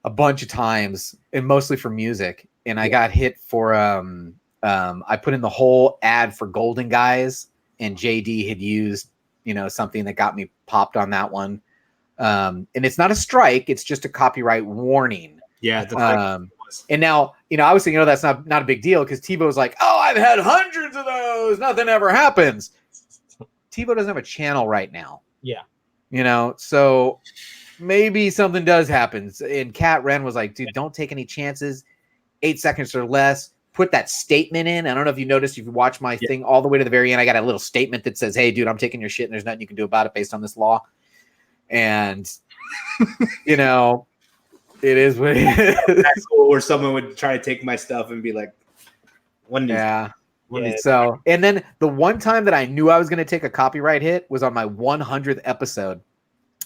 a bunch of times, and mostly for music. And I got hit for I put in the whole ad for Golden Guys, and JD had used something that got me popped on that one. And it's not a strike; it's just a copyright warning. Yeah. That's like And now, I was thinking, that's not a big deal because TiVo's like, oh, I've had hundreds of those. Nothing ever happens. TiVo doesn't have a channel right now. Yeah. So maybe something does happen. And Kat Wren was like, dude, don't take any chances. 8 seconds or less. Put that statement in. I don't know if you noticed, if you watch my thing all the way to the very end, I got a little statement that says, hey, dude, I'm taking your shit and there's nothing you can do about it based on this law. And, it is what it is. That's cool. Where someone would try to take my stuff and be like, So, and then the one time that I knew I was going to take a copyright hit was on my 100th episode.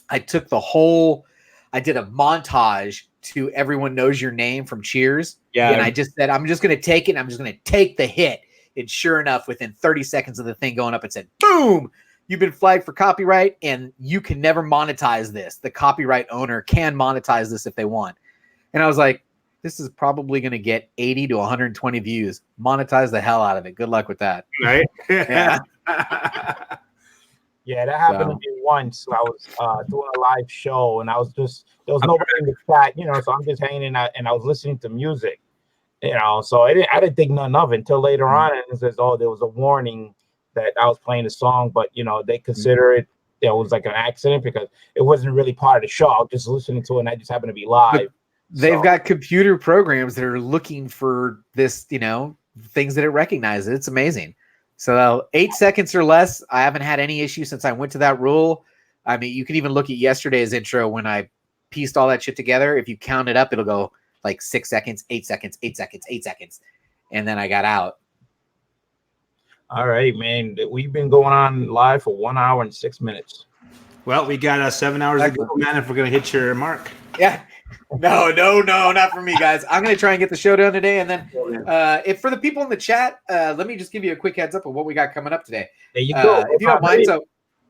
I did a montage to Everyone Knows Your Name from Cheers. Yeah. And I just said, I'm just going to take it. And I'm just going to take the hit. And sure enough, within 30 seconds of the thing going up, it said, boom, you've been flagged for copyright and you can never monetize this. The copyright owner can monetize this if they want. And I was like, this is probably going to get 80 to 120 views. Monetize the hell out of it. Good luck with that. Right? Yeah. Yeah, that happened to me once. I was doing a live show and there was nobody in the chat, so I'm just hanging out and I was listening to music, so I didn't think nothing of it until later on. And it says, oh, there was a warning that I was playing a song, but they consider it was like an accident because it wasn't really part of the show. I was just listening to it and I just happened to be live. But they've got computer programs that are looking for this, things that it recognizes. It's amazing. So 8 seconds or less, I haven't had any issue since I went to that rule. I mean, you can even look at yesterday's intro when I pieced all that shit together. If you count it up, it'll go like 6 seconds, 8 seconds, 8 seconds, 8 seconds. And then I got out. All right, man. We've been going on live for 1 hour and 6 minutes. Well, we got 7 hours to go, man, if we're going to hit your mark. Yeah. No, not for me, guys. I'm going to try and get the show done today. And then if for the people in the chat, let me just give you a quick heads up of what we got coming up today. There you go. If you don't mind. So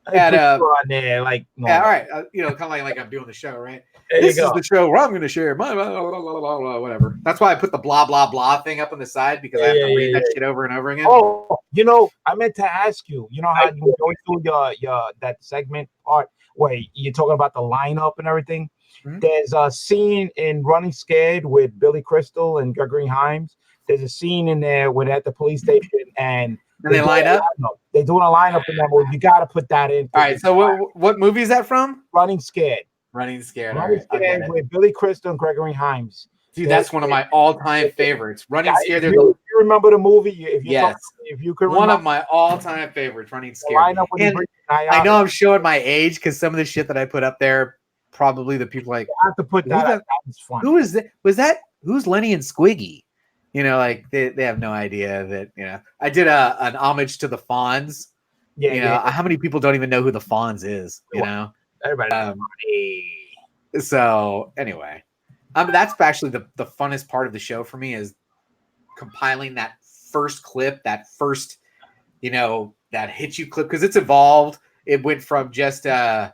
on there, like, no. yeah, all right. Kind of like I'm doing the show, right? There This is the show where I'm going to share my blah, blah, blah, blah, blah, whatever. That's why I put the blah, blah, blah thing up on the side because I have to read that shit over and over again. Oh, I meant to ask you, how you going through your that segment part where you're talking about the lineup and everything. Mm-hmm. There's a scene in Running Scared with Billy Crystal and Gregory Hines. There's a scene in there when they're at the police station and they line up. They're doing a lineup in that movie. You got to put that in. All right. So what movie is that from? Running Scared. Running Scared. Running Scared with Billy Crystal and Gregory Hines. Dude, that's one of my all-time favorites. Running Scared. If you remember the movie? If you could. One of my all-time favorites. Running Scared. I know I'm showing my age because some of the shit that I put up there, probably the people like I have to put that. That was fun. Who is that? Who's Lenny and Squiggy? Like they have no idea that I did an homage to the Fonz. How many people don't even know who the Fonz is? Everybody. So anyway, that's actually the funnest part of the show for me is compiling that first clip, that first that hit you clip because it's evolved. It went from just Seinfeld.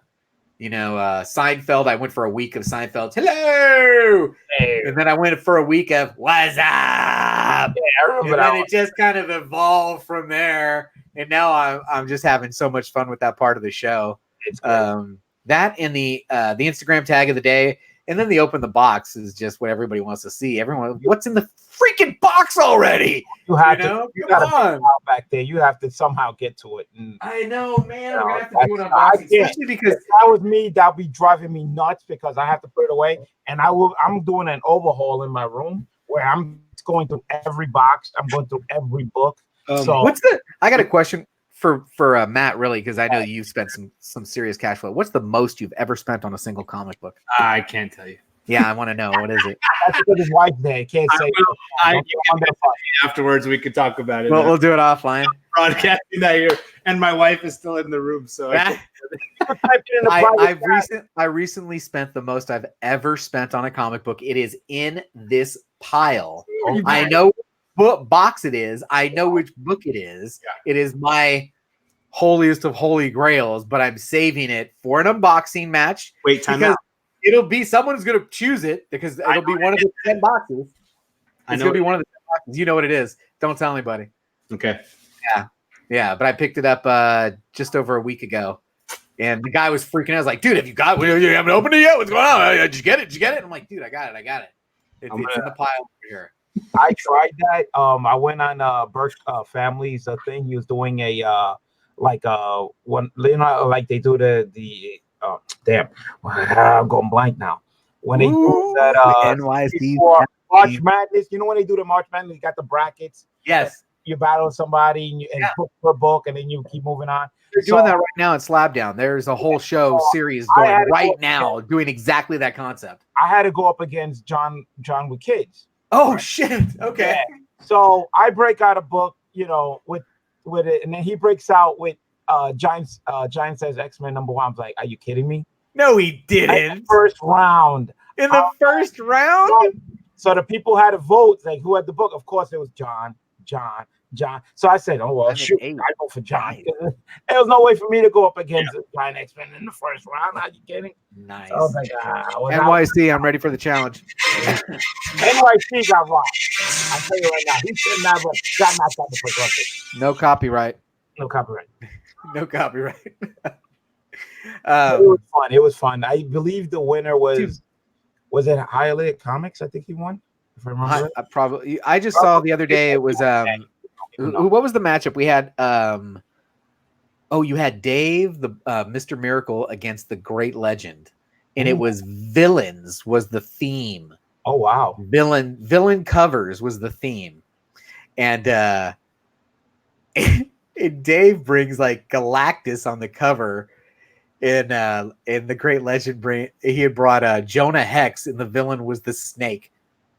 I went for a week of Seinfeld. Hello. Hey. And then I went for a week of what's up. Yeah, and then it just kind of evolved from there. And now I'm just having so much fun with that part of the show. That and the Instagram tag of the day, and then the open the box is just what everybody wants to see. Everyone, what's in the freaking box already? You have to. You got to back there. You have to somehow get to it. And, I know, man. I'm gonna have to do an unboxing, especially because if that was me, that'd be driving me nuts because I have to put it away. And I'm doing an overhaul in my room where I'm going through every box. I'm going through every book. I got a question for Matt, really, because I know you've spent some serious cash flow. What's the most you've ever spent on a single comic book? I can't tell you. Yeah, I want to know. What is it? That's because his wife there. Can't say. Afterwards, we could talk about it. Well, we'll do it offline. Broadcasting that here, and my wife is still in the room, so I recently spent the most I've ever spent on a comic book. It is in this pile. I know what box it is. I know which book it is. Yeah. It is my holiest of holy grails, but I'm saving it for an unboxing match. Wait, time out. It'll be someone's going to choose it because it'll be one of the 10 boxes. It's going to be one of the 10 boxes. You know what it is. Don't tell anybody. Okay. Yeah. But I picked it up just over a week ago. And the guy was freaking out. I was like, dude, you haven't opened it yet? What's going on? Did you get it? Did you get it? I'm like, dude, I got it. It's in the pile over here. I tried that. I went on Birch Family's thing. He was doing a one, like they do the damn. I'm going blank now. When they do that NYC March Madness, you know when they do the March Madness, you got the brackets. Yes. You battle somebody and book per book, and then you keep moving on. They're doing that right now in Slapdown. There's a whole show series going right now doing exactly that concept. I had to go up against John with kids. Oh shit! Okay. Yeah. So I break out a book, with it, and then he breaks out with Giant says X-Men #1. I'm like, are you kidding me? No, he didn't. In the first round. In the first round. So the people had to vote, like who had the book. Of course, it was John. So I said, oh well, shoot, I go for John. There was no way for me to go up against a Giant X-Men in the first round. Are you kidding? Nice. So I was like, NYC, I'm ready for the challenge. NYC got rocked. I'll tell you right now. He should never got knocked out the first round. No copyright. No copyright. No copyright. It was fun. I believe the winner was it Highlight Comics? I think he won. If I remember I just saw the other day it was what was the matchup we had? You had Dave the Mr. Miracle against the Great Legend, and it was villains was the theme. Oh wow. Villain covers was the theme. And and Dave brings like Galactus on the cover. In the Great Legend he had brought Jonah Hex, and the villain was the Snake.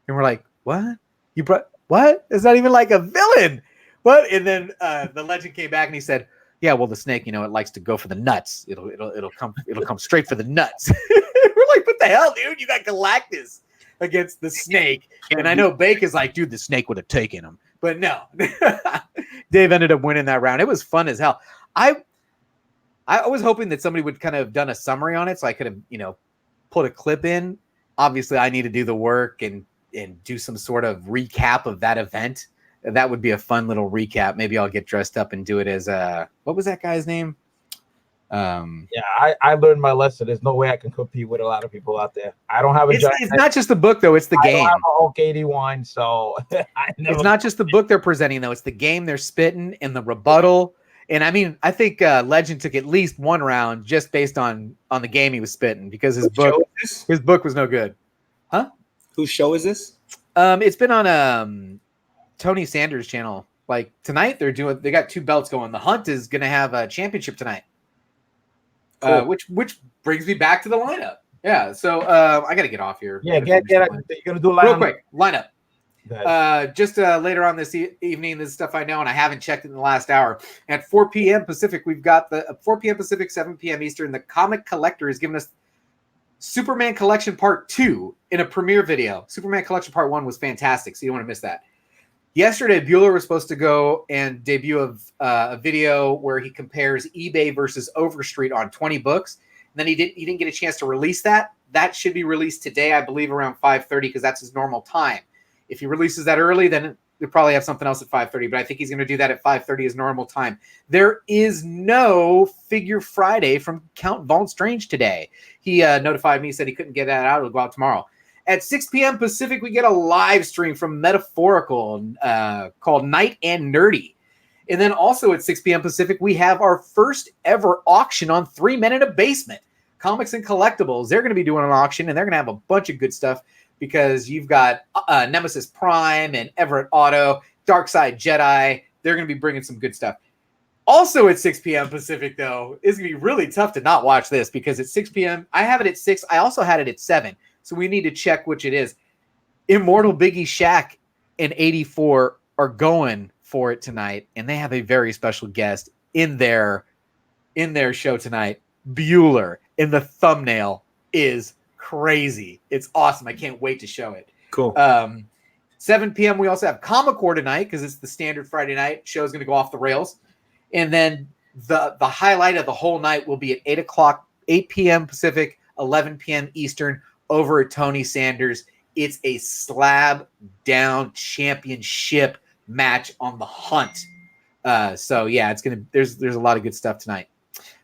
And we're like, what? You brought what? It's not even like a villain. What? And then the Legend came back and he said, yeah, well, the Snake, it likes to go for the nuts. It'll come straight for the nuts. We're like, what the hell, dude? You got Galactus against the Snake. And I know Bake is like, dude, the Snake would have taken him. But no. Dave ended up winning that round. It was fun as hell. I was hoping that somebody would kind of have done a summary on it so I could have, put a clip in. Obviously, I need to do the work and do some sort of recap of that event. That would be a fun little recap. Maybe I'll get dressed up and do it as what was that guy's name? I learned my lesson. There's no way I can compete with a lot of people out there. I don't have a It's not just the book, though. It's the game. I don't have a Hulk 81, so it's not just the book they're presenting, though. It's the game they're spitting and the rebuttal. And I mean, I think Legend took at least one round just based on the game he was spitting because his book was no good. Huh? Whose show is this? It's been on Tony Sanders' channel. Like tonight, they got 2 belts going. The Hunt is going to have a championship tonight, cool. Which brings me back to the lineup. Yeah, so I got to get off here. Yeah, you're going to do a lineup. Real quick, lineup. Just later on this evening, this is stuff I know, and I haven't checked it in the last hour. At 4 p.m. Pacific, we've got the 4 p.m. Pacific, 7 p.m. Eastern. The Comic Collector has given us Superman Collection Part 2 in a premiere video. Superman Collection Part 1 was fantastic, so you don't want to miss that. Yesterday, Bueller was supposed to go and debut a video where he compares eBay versus Overstreet on 20 books. And then he didn't get a chance to release that. That should be released today, I believe, around 5:30 because that's his normal time. If he releases that early, then we'll probably have something else at 5:30, but I think he's going to do that at 5:30 his normal time. There is no Figure Friday from Count Von Strange today. He notified me, said he couldn't get that out. It'll go out tomorrow. At 6 p.m. Pacific, we get a live stream from Metaphorical called Night and Nerdy. And then also at 6 p.m. Pacific, we have our first ever auction on 3 Men in a Basement. Comics and Collectibles. They're going to be doing an auction, and they're going to have a bunch of good stuff. Because you've got Nemesis Prime and Everett Otto, Darkseid Jedi. They're going to be bringing some good stuff. Also at 6 p.m. Pacific, though, it's going to be really tough to not watch this because at 6 p.m., I have it at 6. I also had it at 7. So we need to check which it is. Immortal Biggie Shaq and 84 are going for it tonight, and they have a very special guest in their show tonight, Bueller. And the thumbnail is crazy. It's awesome. I can't wait to show it. Cool. 7 p.m. we also have Comic Core tonight because it's the standard Friday night show is going to go off the rails. And then the highlight of the whole night will be at 8 p.m. Pacific, 11 p.m. Eastern over at Tony Sanders. It's a slab down championship match on the Hunt. So yeah, it's there's a lot of good stuff tonight.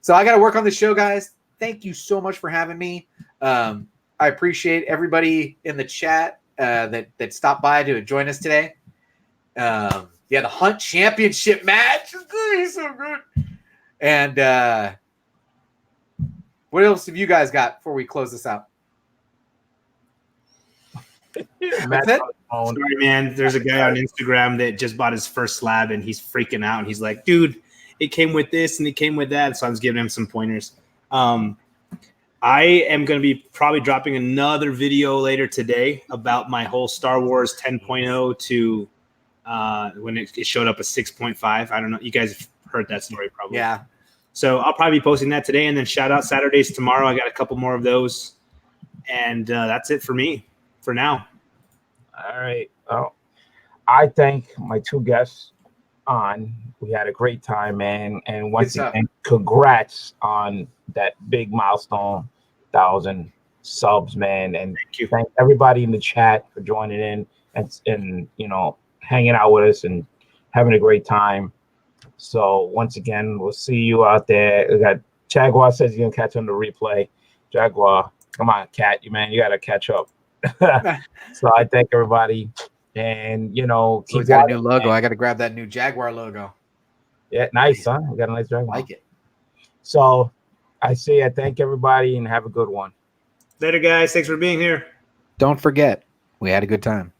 So I got to work on the show, guys. Thank you so much for having me. I appreciate everybody in the chat that stopped by to join us today. Yeah, the Hunt Championship match is good. He's so good. And what else have you guys got before we close this out? Matt's it? on the phone. Sorry, man. There's a guy on Instagram that just bought his first slab and he's freaking out. And he's like, dude, it came with this and it came with that. So I was giving him some pointers. I am going to be probably dropping another video later today about my whole Star Wars 10.0 to when it showed up a 6.5. I don't know. You guys have heard that story probably. Yeah. So I'll probably be posting that today, and then shout out Saturdays tomorrow. I got a couple more of those. And that's it for me for now. All right. Well, I thank my two guests on. We had a great time, man. And once again, congrats on that big milestone, 1,000 subs, man. And Thank you. Thank everybody in the chat for joining in and you know, hanging out with us and having a great time. So once again, we'll see you out there. We got Jaguar says you're gonna catch on the replay. Jaguar, come on, Cat, you gotta catch up. So I thank everybody, and you know, He's got a new logo. I got to grab that new Jaguar logo. Yeah, nice, huh? We got a nice Jaguar. Like it. So I thank everybody and have a good one. Later, guys. Thanks for being here. Don't forget, we had a good time.